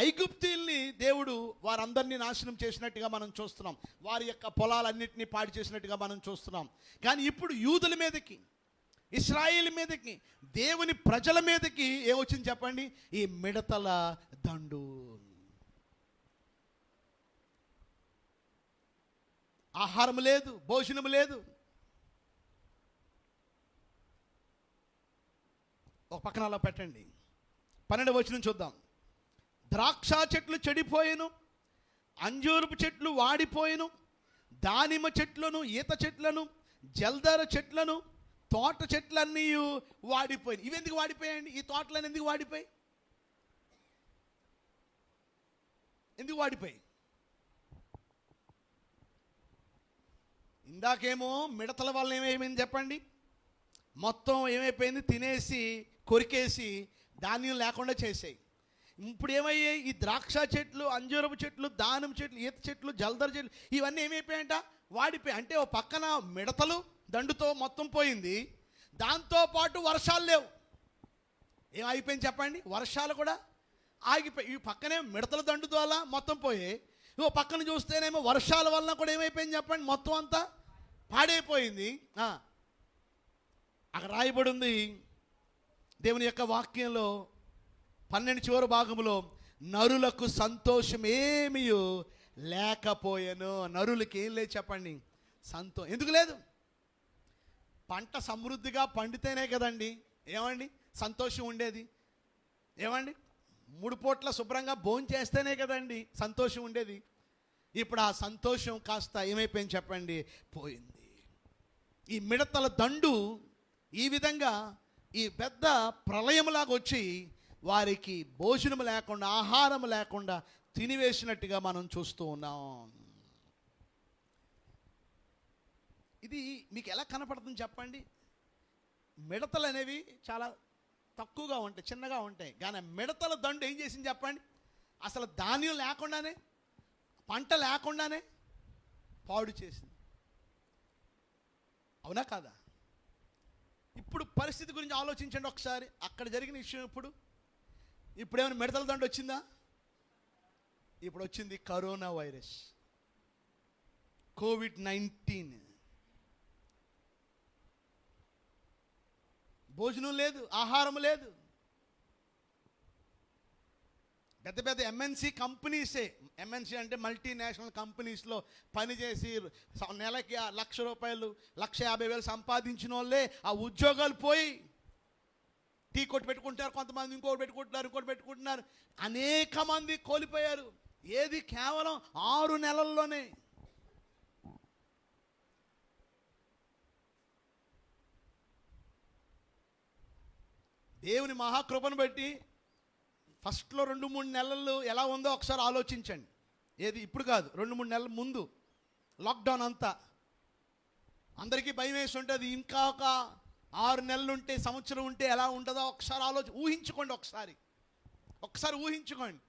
ఐగుప్తీయుల్ని దేవుడు వారందరినీ నాశనం చేసినట్టుగా మనం చూస్తున్నాం. వారి యొక్క పొలాలన్నింటినీ పాడు చేసినట్టుగా మనం చూస్తున్నాం. కానీ ఇప్పుడు యూదుల మీదకి, ఇశ్రాయేలు మీదకి, దేవుని ప్రజల మీదకి ఏమొచ్చింది చెప్పండి? ఈ మిడతల దండు. ఆహారం లేదు, భోజనం లేదు. ఒక పక్కన అలా పెట్టండి. 12వ వచనం చూద్దాం. ద్రాక్ష చెట్లు చెడిపోయెను, అంజూరపు చెట్లు వాడిపోయెను, దానిమ్మ చెట్లను, ఈత చెట్లను, జల్దర చెట్లను, తోట చెట్లన్నీ వాడిపోయాయి. ఇవి ఎందుకు వాడిపోయాయండి? ఈ తోటలన్నీ ఎందుకు వాడిపోయి? ఎందుకు వాడిపోయి? ఇందాకేమో మిడతల వల్ల ఏమైపోయింది చెప్పండి? మొత్తం ఏమైపోయింది? తినేసి, కొరికేసి ధాన్యం లేకుండా చేసాయి. ఇప్పుడు ఏమయ్యాయి? ఈ ద్రాక్ష చెట్లు, అంజూరపు చెట్లు, దానిమ్మ చెట్లు, ఈత చెట్లు, జల్దర చెట్లు ఇవన్నీ ఏమైపోయాయంట? వాడిపోయి. అంటే ఓ పక్కన మిడతలు దండుతో మొత్తం పోయింది, దాంతోపాటు వర్షాలు లేవు. ఏమైపోయింది చెప్పండి? వర్షాలు కూడా ఆగిపోయి. ఈ పక్కనే మిడతల దండు ద్వారా మొత్తం పోయి, ఓ పక్కన చూస్తేనేమో వర్షాల వలన కూడా ఏమైపోయింది చెప్పండి? మొత్తం అంతా పాడైపోయింది. అక్కడ రాయబడి ఉంది దేవుని యొక్క వాక్యంలో 12 చివరి భాగంలో, నరులకు సంతోషం ఏమీ లేకపోయాను. నరులకి ఏం లేదు చెప్పండి? ఎందుకు లేదు? పంట సమృద్ధిగా పండితేనే కదండి ఏమండి సంతోషం ఉండేది. ఏమండి 3 పూట్ల శుభ్రంగా భోంచేస్తేనే కదండి సంతోషం ఉండేది. ఇప్పుడు ఆ సంతోషం కాస్త ఏమైపోయింది చెప్పండి, పోయింది. ఈ మిడతల దండు ఈ విధంగా ఈ పెద్ద ప్రళయంలాగా వచ్చి వారికి భోజనం లేకుండా, ఆహారం లేకుండా తినివేసినట్టుగా మనం చూస్తూ ఉన్నాం. ఇది మీకు ఎలా కనపడుతుంది చెప్పండి? మిడతలు అనేవి చాలా తక్కువగా ఉంటాయి, చిన్నగా ఉంటాయి. కానీ మిడతల దండు ఏం చేసింది చెప్పండి? అసలు ధాన్యం లేకుండానే, పంట లేకుండానే పాడు చేసింది. అవునా కాదా? ఇప్పుడు పరిస్థితి గురించి ఆలోచించండి ఒకసారి. అక్కడ జరిగిన విషయం ఇప్పుడేమైనా మిడతల దండు వచ్చిందా? ఇప్పుడు వచ్చింది కరోనా వైరస్, కోవిడ్-19. భోజనం లేదు, ఆహారం లేదు. పెద్ద పెద్ద ఎంఎన్సీ కంపెనీసే, ఎంఎన్సీ అంటే మల్టీనేషనల్ కంపెనీస్లో పనిచేసి నెలకి ₹1,00,000, ₹1,50,000 సంపాదించిన వాళ్ళే ఆ ఉద్యోగాలు పోయి టీ కొట్టు పెట్టుకుంటారు, కొంతమంది ఇంకోటి పెట్టుకుంటున్నారు. అనేక మంది కోల్పోయారు. ఏది కేవలం 6 నెలల్లోనే. దేవుని మహాకృపను బట్టి ఫస్ట్లో 2-3 నెలలు ఎలా ఉందో ఒకసారి ఆలోచించండి. ఏది ఇప్పుడు కాదు, 2-3 నెలల ముందు లాక్డౌన్ అంతా అందరికీ భయం వేసి ఉంటుంది. ఇంకా ఒక 6 నెలలు ఉంటే, సంవత్సరం ఉంటే ఎలా ఉంటుందో ఒకసారి ఊహించుకోండి. ఒకసారి ఊహించుకోండి.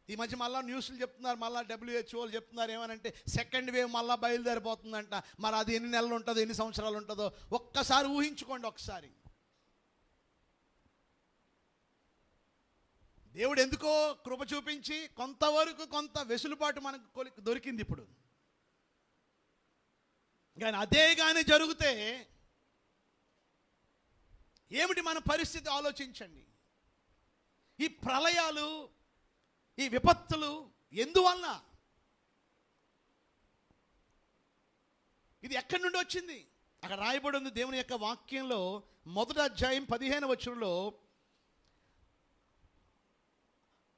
ఈ మధ్య మళ్ళీ న్యూస్లు చెప్తున్నారు, మళ్ళీ WHO చెప్తున్నారు ఏమనంటే సెకండ్ వేవ్ మళ్ళీ బయలుదేరిపోతుందంట. మరి అది ఎన్ని నెలలు ఉంటుందో, ఎన్ని సంవత్సరాలు ఉంటుందో ఒక్కసారి ఊహించుకోండి. ఒకసారి దేవుడు ఎందుకో కృప చూపించి కొంతవరకు కొంత వెసులుబాటు మనకు దొరికింది ఇప్పుడు. కానీ అదే కానీ జరిగితే ఏమిటి మన పరిస్థితి ఆలోచించండి. ఈ ప్రళయాలు, ఈ విపత్తులు ఎందువల్ల? ఇది ఎక్కడి నుండి వచ్చింది? అక్కడ రాయబడి ఉంది దేవుని యొక్క వాక్యంలో, 1వ అధ్యాయం 15వ వచనంలో,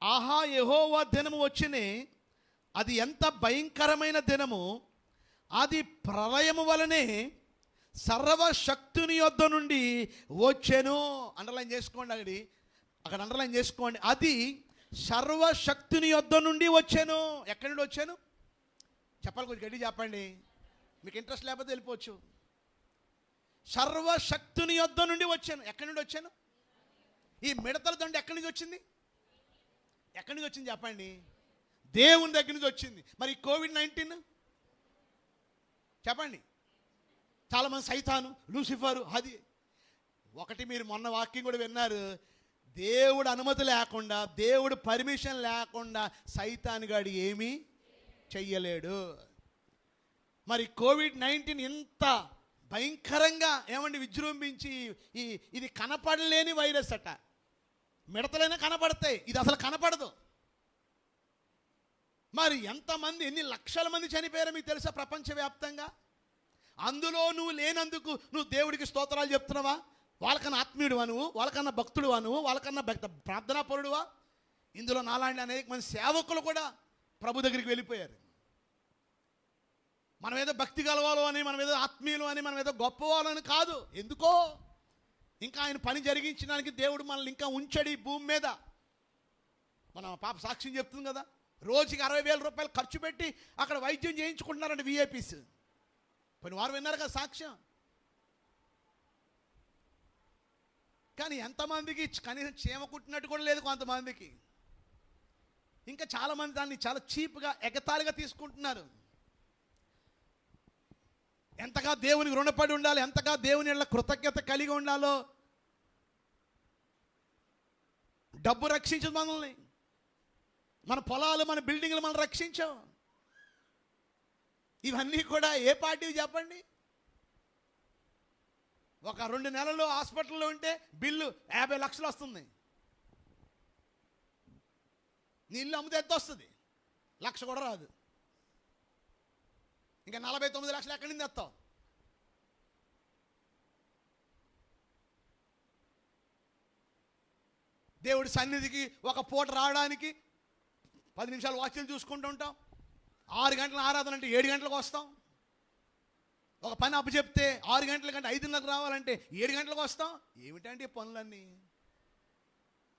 ఆహా యెహోవా దినము వచ్చినే, అది ఎంత భయంకరమైన దినము, అది ప్రళయము వలనే సర్వశక్తుని యొద్ద నుండి వచ్చెను. అండర్లైన్ చేసుకోండి, అక్కడ అండర్లైన్ చేసుకోండి. అది సర్వశక్తుని యొద్ద నుండి వచ్చాను. ఎక్కడి నుండి వచ్చాను చెప్పాలి, కొంచెం గట్టి చెప్పండి. మీకు ఇంట్రెస్ట్ లేకపోతే వెళ్ళిపోవచ్చు. సర్వశక్తుని యొద్ద నుండి వచ్చాను. ఎక్కడి నుండి వచ్చాను? ఈ మిడతల దండు ఎక్కడి నుంచి వచ్చింది? ఎక్కడి నుంచి వచ్చింది చెప్పండి? దేవుని దగ్గర నుంచి వచ్చింది. మరి కోవిడ్-19 చెప్పండి. చాలామంది సైతాను, లూసిఫరు, అది ఒకటి. మీరు మొన్న వాక్యం కూడా విన్నారు, దేవుడు అనుమతి లేకుండా, దేవుడు పర్మిషన్ లేకుండా సైతాను గాడు ఏమీ చెయ్యలేడు. మరి కోవిడ్-19 ఇంత భయంకరంగా ఏమండి విజృంభించి, ఇది కనపడలేని వైరస్ అట. మిడతలైనా కనపడతాయి, ఇది అసలు కనపడదు. మరి ఎంతమంది, ఎన్ని లక్షల మంది చనిపోయారో మీకు తెలుసా ప్రపంచవ్యాప్తంగా? అందులో నువ్వు లేనందుకు నువ్వు దేవుడికి స్తోత్రాలు చెప్తున్నావా? వాళ్ళకన్నా ఆత్మీయుడువా నువ్వు? వాళ్ళకన్నా భక్తుడువా నువ్వు? వాళ్ళకన్నా ప్రార్థనాపరుడువా? ఇందులో నాలాంటి అనేక మంది సేవకులు కూడా ప్రభు దగ్గరికి వెళ్ళిపోయారు. మనం ఏదో భక్తి గలవాలో అని, మనం ఏదో ఆత్మీయులు అని, మనం ఏదో గొప్పవాళ్ళని కాదు. ఎందుకో ఇంకా ఆయన పని జరిగించడానికి దేవుడు మనల్ని ఇంకా ఉంచాడు ఈ భూమి మీద. మన పాప సాక్ష్యం చెప్తుంది కదా, రోజుకి ₹60,000 ఖర్చు పెట్టి అక్కడ వైద్యం చేయించుకుంటున్నారండి విఐపీస్. పోయిన వారు విన్నారు కదా సాక్ష్యం. కానీ ఎంతమందికి కనీసం చీమ కుట్టినట్టు కూడా లేదు కొంతమందికి. ఇంకా చాలామంది దాన్ని చాలా చీప్గా, ఎగతాళిగా తీసుకుంటున్నారు. ఎంతగా దేవునికి రుణపడి ఉండాలి, ఎంతగా దేవుని యెడల కృతజ్ఞత కలిగి ఉండాలో. డబ్బు రక్షించదు మనల్ని, మన పొలాలు, మన బిల్డింగ్లు మనం రక్షించాం. ఇవన్నీ కూడా ఏ పార్టీవి చెప్పండి? ఒక 2 నెలలు హాస్పిటల్లో ఉంటే బిల్లు 50 లక్షలు వస్తుంది. నీ ఇల్లు అమ్మితే ఎంత వస్తుంది? 1,00,000 కూడా రాదు. ఇంకా 49 లక్షలు ఎక్కడి నుంచి తెస్తావు? దేవుడి సన్నిధికి ఒక పూట రావడానికి 10 నిమిషాలు వాక్యం చూసుకుంటూ ఉంటాం. 6 గంటల ఆరాధన అంటే 7 గంటలకు వస్తాం. ఒక పని అప్పచెప్తే 6 గంటల కంటే 5:30 రావాలంటే 7 గంటలకు వస్తాం. ఏమిటంటే పనులన్నీ.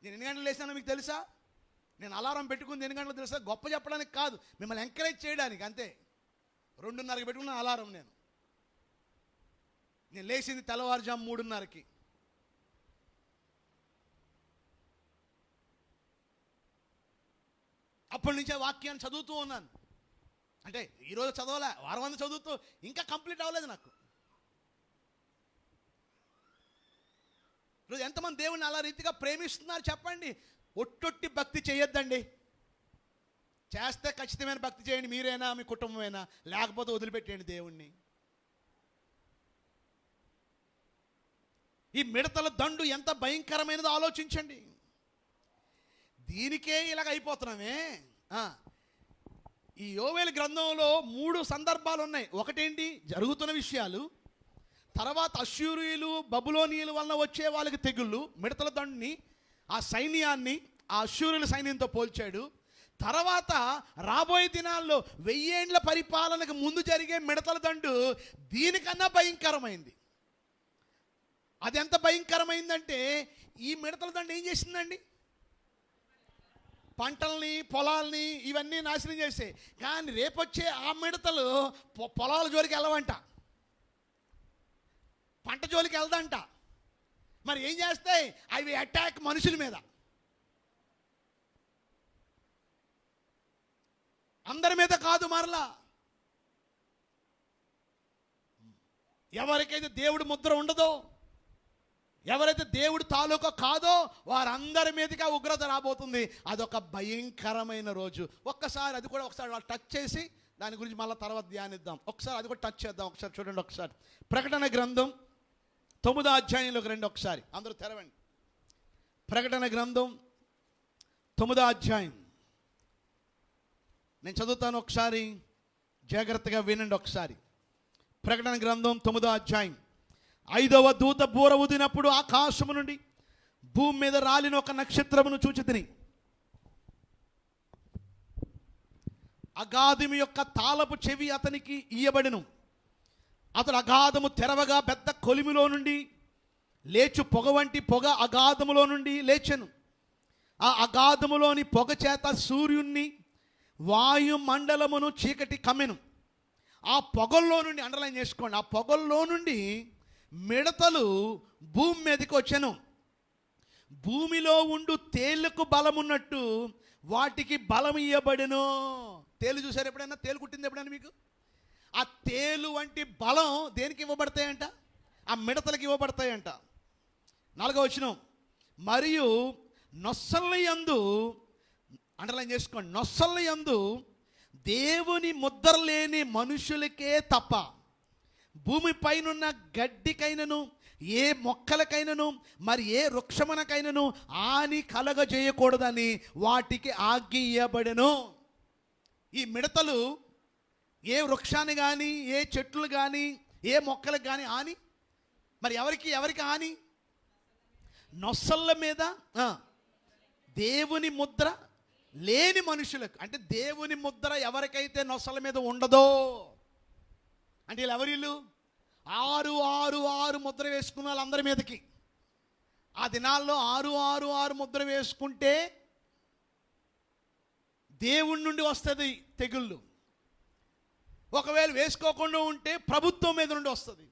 నేను ఎన్ని గంటలు లేసానో మీకు తెలుసా? నేను అలారం పెట్టుకుంది ఎన్ని గంటలు తెలుసా? గొప్ప చెప్పడానికి కాదు, మిమ్మల్ని ఎంకరేజ్ చేయడానికి అంతే. 2:30కి పెట్టుకున్న అలారం నేను లేచింది తెల్లవారుజాము 3:30కి. అప్పటి నుంచే వాక్యాన్ని చదువుతూ ఉన్నాను. అంటే ఈరోజు చదవలే, వారం అంతా చదువుతూ ఇంకా కంప్లీట్ అవ్వలేదు నాకు. ఈరోజు ఎంతమంది దేవుని అలా రీతిగా ప్రేమిస్తున్నారు చెప్పండి. ఒట్టొట్టి భక్తి చేయొద్దండి. చేస్తే ఖచ్చితమైన భక్తి చేయండి, మీరైనా మీ కుటుంబమైనా, లేకపోతే వదిలిపెట్టేయండి దేవుణ్ణి. ఈ మిడతల దండు ఎంత భయంకరమైనదో ఆలోచించండి. దీనికే ఇలాగ అయిపోతున్నామే. ఈ యోవేలు గ్రంథంలో 3 సందర్భాలు ఉన్నాయి. ఒకటేంటి, జరుగుతున్న విషయాలు. తర్వాత అష్షూరీయులు బబులోనియుల వలన వచ్చే వాళ్ళకి తెగుళ్ళు, మిడతల దండుని, ఆ సైన్యాన్ని ఆ అష్షూరీయుల సైన్యంతో పోల్చాడు. తర్వాత రాబోయే దినాల్లో 1000 ఏండ్ల పరిపాలనకు ముందు జరిగే మిడతల దండు దీనికన్నా భయంకరమైంది. అది ఎంత భయంకరమైందంటే, ఈ మిడతల దండు ఏం చేసిందండి? పంటల్ని, పొలాల్ని ఇవన్నీ నాశనం చేసాయి. కానీ రేపొచ్చే ఆ మిడతలు పొలాల జోలికి వెళ్ళవంట, పంట జోలికి వెళ్దంట. మరి ఏం చేస్తాయి? అవి అటాక్ మనుషుల మీద, అందరి మీద కాదు. మరలా ఎవరికైతే దేవుడి ముద్ర ఉండదో, ఎవరైతే దేవుడు తాలూకా కాదో వారందరి మీదకి ఉగ్రత రాబోతుంది. అదొక భయంకరమైన రోజు. ఒక్కసారి అది కూడా ఒకసారి టచ్ చేసి దాని గురించి మళ్ళీ తర్వాత ధ్యానిద్దాం. ఒకసారి అది కూడా టచ్ చేద్దాం. ఒకసారి చూడండి. ఒకసారి ప్రకటన గ్రంథం 9వ అధ్యాయంలోకి రండి. ఒకసారి అందరూ తెరవండి. ప్రకటన గ్రంథం 9వ అధ్యాయం నేను చదువుతాను, ఒకసారి జాగ్రత్తగా వినండి. ఒకసారి ప్రకటన గ్రంథం 9వ అధ్యాయం 5వ దూత బూర ఊదినప్పుడు ఆకాశము నుండి భూమి మీద రాలిన ఒక నక్షత్రమును చూచితిని. అగాధము యొక్క తాళపు చెవి అతనికి ఇయ్యబడెను. అతడు అగాధము తెరవగా పెద్ద కొలిమిలో నుండి లేచు పొగ వంటి పొగ అగాధములో నుండి లేచెను. ఆ అగాధములోని పొగ చేత సూర్యుణ్ణి వాయుమండలమును చీకటి కమ్మెను. ఆ పొగల్లో నుండి, అండర్లైన్ చేసుకోండి, ఆ పొగల్లో నుండి మిడతలు భూమి మీదకి వచ్చాను. భూమిలో ఉండు తేలుకు బలమున్నట్టు వాటికి బలం ఇవ్వబడెను. తేలు చూసారు ఎప్పుడైనా? తేలు కుట్టింది ఎప్పుడైనా మీకు? ఆ తేలు వంటి బలం దేనికి ఇవ్వబడతాయంట? ఆ మిడతలకు ఇవ్వబడతాయంట. 4వ వచనం, మరియు నొసళ్ళ యందు, అండర్లైన్ చేసుకోండి, నొసళ్ళ యందు దేవుని ముద్ర లేని మనుషులకే తప్ప భూమిపైనున్న గడ్డికైనను ఏ మొక్కలకైనను మరి ఏ వృక్షమునకైనను హాని కలగజేయకూడదని వాటికి ఆజ్ఞ ఇయ్యబడెను. ఈ మిడతలు ఏ వృక్షాన్ని కానీ, ఏ చెట్లు కానీ, ఏ మొక్కలకు కానీ హాని, మరి ఎవరికి హాని? నొసళ్ళ మీద దేవుని ముద్ర లేని మనుషులకు. అంటే దేవుని ముద్ర ఎవరికైతే నొసళ్ళ మీద ఉండదో, అంటే వీళ్ళు ఎవరిల్లు? 666 ముద్ర వేసుకున్న వాళ్ళందరి మీదకి. ఆ దినాల్లో 666 ముద్ర వేసుకుంటే దేవుడి నుండి వస్తుంది తెగుళ్ళు. ఒకవేళ వేసుకోకుండా ఉంటే ప్రభుత్వం మీద నుండి వస్తుంది.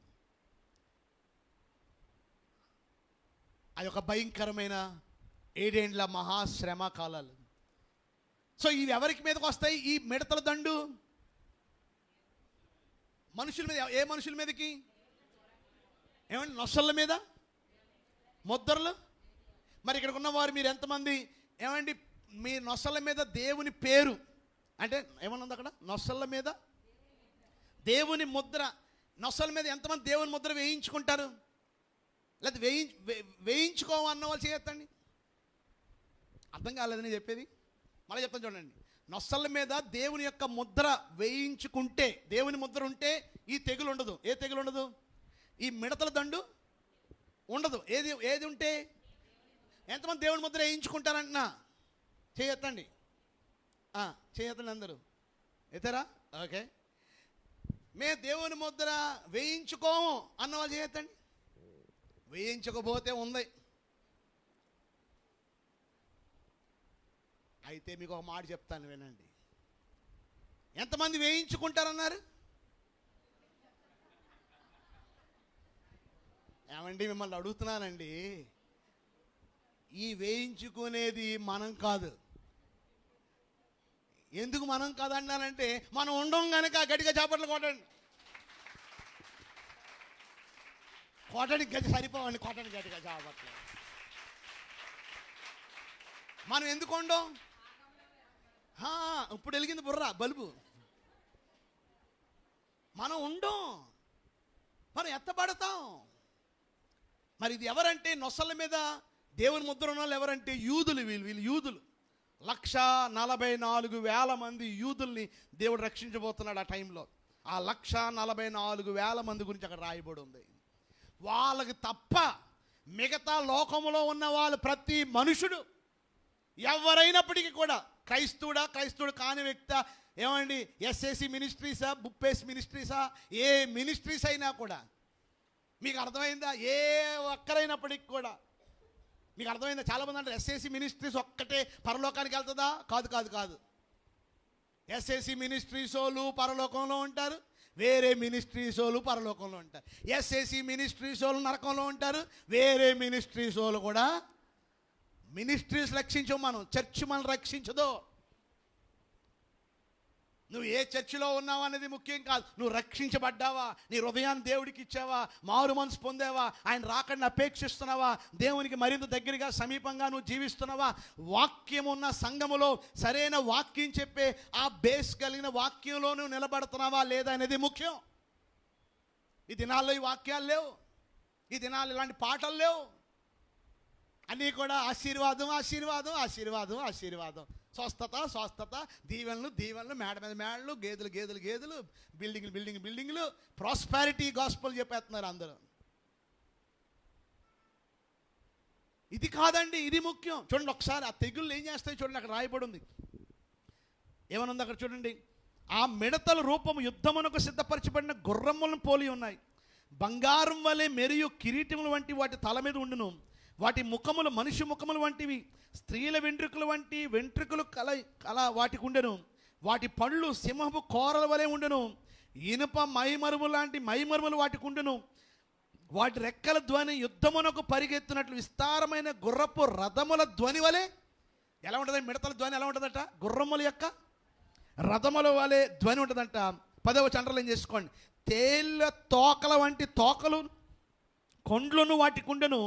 అది ఒక భయంకరమైన 7 ఏండ్ల మహాశ్రమ కాలాలు. సో ఇవి ఎవరికి మీదకి వస్తాయి? ఈ మిడతల దండు మనుషుల మీద. ఏ మనుషుల మీదకి? ఏమండి? నొసళ్ళ మీద ముద్రలు. మరి ఇక్కడ ఉన్నవారు మీరు ఎంతమంది ఏమండి మీ నొసళ్ళ మీద దేవుని పేరు అంటే ఏమన్నది అక్కడ? నొసళ్ళ మీద దేవుని ముద్ర. నొసళ్ళ మీద ఎంతమంది దేవుని ముద్ర వేయించుకుంటారు? లేదా వేయించుకోవన్న వాళ్ళు చేయొద్దండి. అర్థం కాలేదని చెప్పేది. మళ్ళీ చెప్తాను చూడండి. నొసళ్ళ మీద దేవుని యొక్క ముద్ర వేయించుకుంటే, దేవుని ముద్ర ఉంటే ఈ తెగులు ఉండదు. ఏ తెగులు ఉండదు? ఈ మిడతల దండు ఉండదు. ఏది ఉంటే? ఎంతమంది దేవుని ముద్ర వేయించుకుంటారంటున్నా? చేయొద్దండి, చేయొద్దండి అందరూ. ఎత్తరా? ఓకే. మేము దేవుని ముద్ర వేయించుకోము అన్నవాళ్ళు చేయొద్దండి. వేయించకపోతే ఉంది. అయితే మీకు ఒక మాట చెప్తాను, వినండి. ఎంతమంది వేయించుకుంటారన్నారు? ఏమండి, మిమ్మల్ని అడుగుతున్నానండి. ఈ వేయించుకునేది మనం కాదు. ఎందుకు మనం కాదన్నానంటే, మనం ఉండం కనుక గట్టిగా చేపట్లు కొట్టండి. కొట్టడానికి గట్టి సరిపోవండి, కొట్టడానికి గట్టిగా చేపట్లు. మనం ఎందుకు ఉండం? ఇప్పుడు వెలిగింది బుర్ర బల్బు. మనం ఉండం, మనం ఎత్తబడతాం. మరి ఇది ఎవరంటే, నొసల మీద దేవుని ముద్ర ఉన్న వాళ్ళు ఎవరంటే యూదులు. వీళ్ళు యూదులు. 144,000 మంది యూదుల్ని దేవుడు రక్షించబోతున్నాడు ఆ టైంలో. ఆ 144,000 మంది గురించి అక్కడ రాయబడి ఉంది. వాళ్ళకి తప్ప మిగతా లోకంలో ఉన్న వాళ్ళు ప్రతి మనుషుడు ఎవరైనప్పటికీ కూడా, క్రైస్తవుడు కాని వ్యక్తి, ఏమండి, ఎస్ఏసి మినిస్ట్రీసా, బుప్పేస్ మినిస్ట్రీసా, ఏ మినిస్ట్రీస్ అయినా కూడా, మీకు అర్థమైందా? ఏ ఒక్కరైనప్పటికీ కూడా మీకు అర్థమైందా? చాలామంది అంటారు ఎస్ఏసి మినిస్ట్రీస్ ఒక్కటే పరలోకానికి వెళ్తుందా? కాదు. ఎస్ఏసి మినిస్ట్రీస్ వాళ్ళు పరలోకంలో ఉంటారు, వేరే మినిస్ట్రీస్ వాళ్ళు పరలోకంలో ఉంటారు. ఎస్ఏసి మినిస్ట్రీస్ వాళ్ళు నరకంలో ఉంటారు, వేరే మినిస్ట్రీస్ వాళ్ళు కూడా. మినిస్ట్రీస్ రక్షించవు, మనం చర్చ్ మనం రక్షించదు. నువ్వు ఏ చర్చిలో ఉన్నావా అనేది ముఖ్యం కాదు. నువ్వు రక్షించబడ్డావా? నీ హృదయాన్ని దేవుడికి ఇచ్చావా? మారు మనసు పొందావా? ఆయన రాకడిని అపేక్షిస్తున్నావా? దేవునికి మరింత దగ్గరగా సమీపంగా నువ్వు జీవిస్తున్నావా? వాక్యం ఉన్న సంఘములో సరైన వాక్యం చెప్పే ఆ బేస్ కలిగిన వాక్యంలో నువ్వు నిలబడుతున్నావా లేదా అనేది ముఖ్యం. ఈ దినాల్లో ఈ వాక్యాలు లేవు, ఈ దినాలు ఇలాంటి పాటలు లేవు. అన్నీ కూడా ఆశీర్వాదం, స్వస్థత, దీవెనలు, మేడ మీద మేడలు, గేదెలు, బిల్డింగ్లు, ప్రాస్పారిటీ గాస్పల్ చెప్పేస్తున్నారు అందరూ. ఇది కాదండి, ఇది ముఖ్యం. చూడండి ఒకసారి ఆ తెగుళ్ళు ఏం చేస్తాయి చూడండి, అక్కడ రాయబడి ఉంది. ఏమనుంది అక్కడ చూడండి. ఆ మిడతల రూపము యుద్ధమునకు సిద్ధపరచబడిన గుర్రములను పోలి ఉన్నాయి. బంగారం వలె మరియు కిరీటములు వంటి వాటి తల మీద ఉండును. వాటి ముఖములు మనిషి ముఖములు వంటివి, స్త్రీల వెంట్రుకలు వంటి వెంట్రుకలు కల వాటికి ఉండెను. వాటి పళ్ళు సింహపు కోరల వలె ఉండెను. ఇనుప మైమరుము లాంటి మైమరుములు వాటికి ఉండెను. వాటి రెక్కల ధ్వని యుద్ధమునకు పరిగెత్తున్నట్లు విస్తారమైన గుర్రపు రథముల ధ్వని వలె. ఎలా ఉంటుంది మిడతల ధ్వని? ఎలా ఉంటుందట? గుర్రముల యొక్క రథముల వలె ధ్వని ఉంటుందంట. 10వ వచనం చేసుకోండి. తేళ్ల తోకల వంటి తోకలు కొండ్లను వాటికి ఉండెను.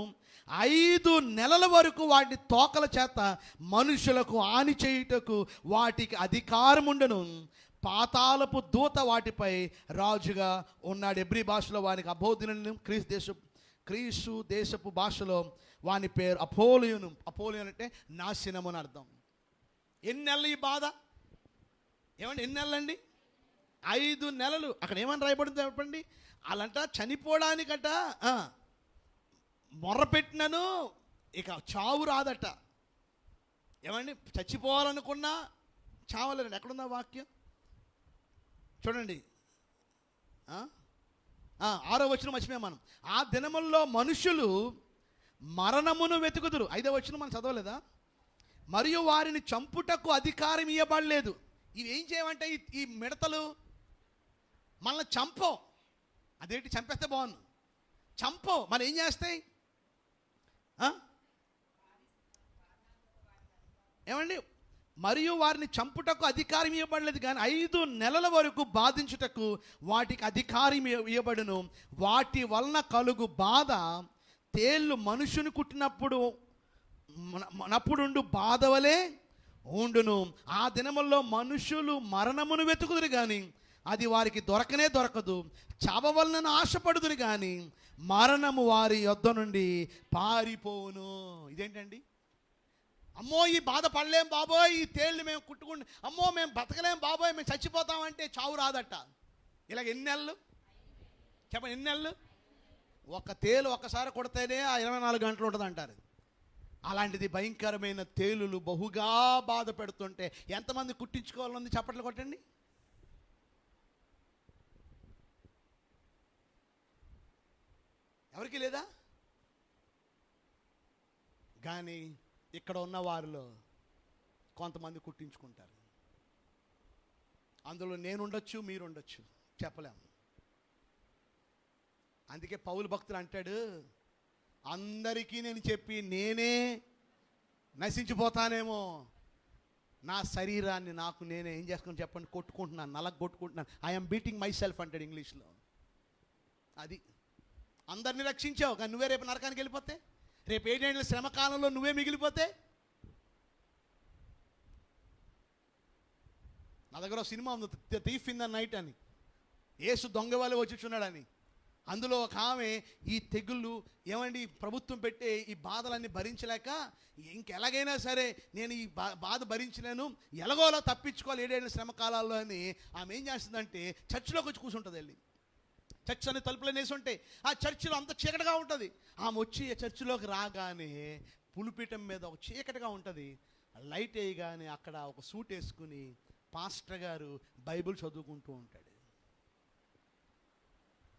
5 నెలల వరకు వాటి తోకల చేత మనుషులకు హాని చేయుటకు వాటికి అధికారం ఉండెను. పాతాళపు దూత వాటిపై రాజుగా ఉన్నాడు. ఎబ్రీ భాషలో వానికి అబోధినుని, క్రీస్తు దేశపు భాషలో వాని పేరు అపోలియను. అపోలియన్ అంటే నాశనము అని అర్థం. ఎన్ని నెలలు ఈ బాధ? ఏమండి ఎన్ని నెలలండి? 5 నెలలు. అక్కడ ఏమని రాయబడింది చెప్పండి. అలాంట చనిపోవడానికట మొర్రపెట్టినను ఇక చావు రాదట. ఏమండి, చచ్చిపోవాలనుకున్నా చావలేదండి. ఎక్కడుందా వాక్యం చూడండి. 6వ వచనం మర్చిపోయాం మనం. ఆ దినముల్లో మనుషులు మరణమును వెతుకుదురు. 5వ వచనం మనం చదవలేదా? మరియు వారిని చంపుటకు అధికారం ఇవ్వబడలేదు. ఇవి ఏం చేయమంటే ఈ మిడతలు మనల్ని చంపవు. అదేంటి చంపేస్తే బాగుంది, చంపవు. మరి ఏం చేస్తాయి? ఏమండి, మరియు వారిని చంపుటకు అధికారం ఇవ్వబడలేదు, కానీ 5 నెలల వరకు బాధించుటకు వాటికి అధికారం ఇవ్వబడును. వాటి వలన కలుగు బాధ తేళ్ళు మనుషుని కుట్టినప్పుడు బాధ వలె ఉండును. ఆ దినముల్లో మనుషులు మరణమును వెతుకుదురు కానీ అది వారికి దొరకదు. చావవలనను ఆశపడుదురు కానీ మరణము వారి యొద్ద నుండి పారిపోవును. ఇదేంటండి? అమ్మో ఈ బాధ పడలేం బాబోయ్, ఈ తేళ్ళు మేము కుట్టుకుంటే, అమ్మో మేము బతకలేం బాబోయ్, మేము చచ్చిపోతామంటే చావు రాదట. ఇలాగ ఎన్ని నెలలు చెప్పండి, ఎన్ని నెలలు? ఒక తేలు ఒక్కసారి కొడితేనే ఆ 24 గంటలు ఉంటుంది అంటారు. అలాంటిది భయంకరమైన తేలులు బహుగా బాధ పెడుతుంటే ఎంతమంది కుట్టించుకోవాలని చప్పట్లు కొట్టండి. ఎవరికి లేదా? కానీ ఇక్కడ ఉన్న వారిలో కొంతమంది కుట్టించుకుంటారు. అందులో నేనుండొచ్చు, మీరుండొచ్చు, చెప్పలేము. అందుకే పౌలు భక్తుడు అంటాడు, అందరికీ నేను చెప్పి నేనే నశించిపోతానేమో, నా శరీరాన్ని నాకు నేనే ఏం చేసుకుని చెప్పండి, కొట్టుకుంటున్నాను, నలగ కొట్టుకుంటున్నాను. ఐఎమ్ బీటింగ్ మై సెల్ఫ్ అంటాడు ఇంగ్లీష్లో. అది అందరిని రక్షించావు, కానీ నువ్వే రేపు నరకానికి వెళ్ళిపోతే, రేపు 7 ఏళ్ళ శ్రమకాలంలో నువ్వే మిగిలిపోతే. నా దగ్గర ఒక సినిమా ఉంది, థీఫ్ ఇన్ ద నైట్ అని, యేసు దొంగ వాళ్ళు వచ్చుచున్నాడని. అందులో ఒక ఆమె ఈ తెగుళ్ళు ఏమండి ప్రభుత్వం పెట్టే ఈ బాధలన్నీ భరించలేక ఇంకెలాగైనా సరే నేను ఈ బాధ భరించలేను, ఎలాగోలా తప్పించుకోవాలి 7 ఏళ్ళ శ్రమ కాలాల్లో అని ఆమె ఏం చేస్తుందంటే చర్చిలోకి వచ్చి కూర్చుంటుంది. వెళ్ళి చర్చ్ అనే తలుపులు వేసి ఉంటాయి, ఆ చర్చిలో అంత చీకటిగా ఉంటుంది. ఆమె వచ్చి చర్చిలోకి రాగానే పులిపీఠం మీద ఒక చీకటిగా ఉంటుంది, లైట్ వేయగానే అక్కడ ఒక సూట్ వేసుకుని పాస్టర్ గారు బైబిల్ చదువుకుంటూ ఉంటాడు.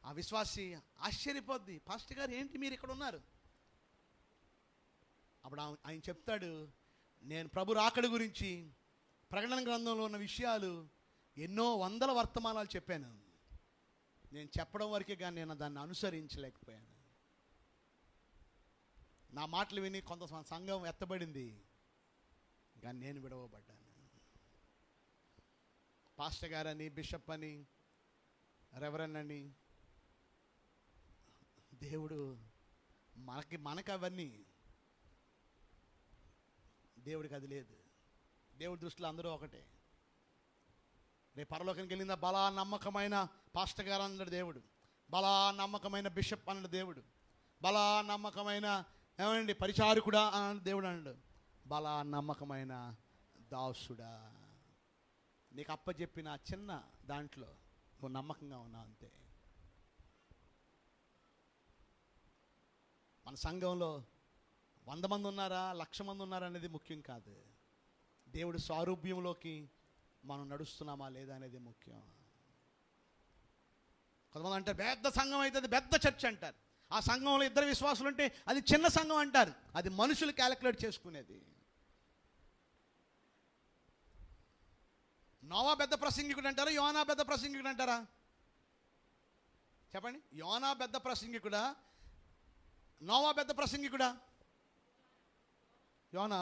ఆ విశ్వాసి ఆశ్చర్యపోద్ది, పాస్టర్ గారు ఏంటి మీరు ఇక్కడ ఉన్నారు? అప్పుడు ఆయన చెప్తాడు, నేను ప్రభు రాకడ గురించి ప్రకటన గ్రంథంలో ఉన్న విషయాలు ఎన్నో వందల వర్తమానాలు చెప్పాను, నేను చెప్పడం వరకే కానీ నేను దాన్ని అనుసరించలేకపోయాను. నా మాటలు విని కొంత సంఘం ఎత్తబడింది, కానీ నేను విడవబడ్డాను. పాస్టర్ గారని, బిషప్ అని, రెవరెండ్ అని, దేవుడు మనకు అవన్నీ, దేవుడికి అది లేదు. దేవుడి దృష్టిలో అందరూ ఒకటే. రేపు పరలోకానికి వెళ్ళిందా బలా నమ్మకమైన పాస్టర్ గారు అన్నాడు దేవుడు, బలా నమ్మకమైన బిషప్ అన్నాడు దేవుడు, బలా నమ్మకమైన ఏమండి పరిచారకుడా అన్నాడు దేవుడు అన్నాడు, బలా నమ్మకమైన దాసుడా. నీకు అప్పచెప్పిన చిన్న దాంట్లో నువ్వు నమ్మకంగా ఉన్నావు అంతే. మన సంఘంలో 100 మంది ఉన్నారా 1,00,000 మంది ఉన్నారా అనేది ముఖ్యం కాదు, దేవుడి స్వారూప్యంలోకి మనం నడుస్తున్నామా లేదా అనేది ముఖ్యం. కొంతమంది అంటారు పెద్ద సంఘం అయితే అది పెద్ద చర్చ్ అంటారు, ఆ సంఘంలో 2 విశ్వాసులు ఉంటే అది చిన్న సంఘం అంటారు. అది మనుషులు క్యాలిక్యులేట్ చేసుకునేది. నోవా పెద్ద ప్రసంగికుడు అంటారా, యోనా పెద్ద ప్రసంగికుడు అంటారా? చెప్పండి, యోనా పెద్ద ప్రసంగికుడా, నోవా పెద్ద ప్రసంగికుడా? యోనా.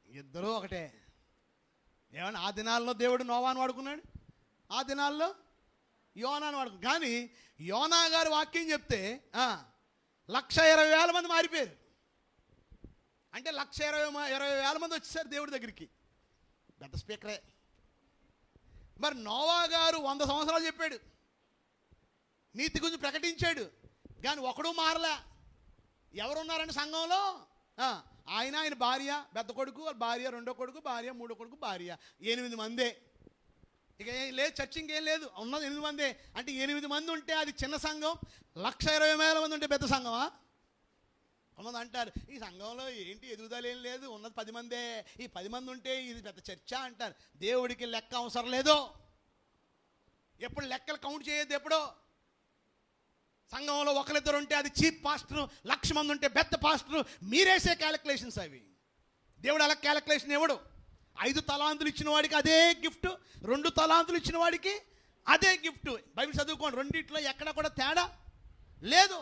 ఇద్దరూ ఒకటే. ఏమన్నా ఆ దినాల్లో దేవుడు నోవాను వాడుకున్నాడు, ఆ దినాల్లో యోనాను వాడుకున్నాడు. కానీ యోనా గారు వాక్యం చెప్తే 1,20,000 మంది మారిపోయారు. అంటే 1,20,000 మంది వచ్చేసారు దేవుడి దగ్గరికి. పెద్ద స్పీకరే. మరి నోవా గారు 100 సంవత్సరాలు చెప్పాడు, నీతి గురించి ప్రకటించాడు, కానీ ఒకడు మారలే. ఎవరున్నారండి సంఘంలో? ఆయన భార్య, పెద్ద కొడుకు, భార్య, రెండో కొడుకు, భార్య, మూడో కొడుకు, భార్య, 8 మందే. ఇక ఏం లేదు, చర్చ్ ఇంకేం లేదు, ఉన్నది 8 మందే. అంటే 8 మంది ఉంటే అది చిన్న సంఘం, 1,20,000 మంది ఉంటే పెద్ద సంఘమా? కొంతమంది అంటారు ఈ సంఘంలో ఏంటి ఎదుగుదల ఏం లేదు, ఉన్నది 10 మందే, ఈ 10 మంది ఉంటే ఇది పెద్ద చర్చా అంటారు. దేవుడికి లెక్క అవసరం లేదు. ఎప్పుడు లెక్కలు కౌంట్ చేయొద్దు. ఎప్పుడో సంఘంలో 1-2 ఉంటే అది చీప్ పాస్టర్, 1,00,000 మంది ఉంటే పెద్ద పాస్టర్. మీరేసే క్యాలిక్యులేషన్స్ అవి. దేవుడు అలా క్యాలిక్యులేషన్ ఇవ్వడు. 5 తలాంతులు ఇచ్చిన వాడికి అదే గిఫ్ట్, 2 తలాంతులు ఇచ్చిన వాడికి అదే గిఫ్ట్. బైబిల్ చదువుకోండి, రెండిట్లో ఎక్కడ కూడా తేడా లేదు.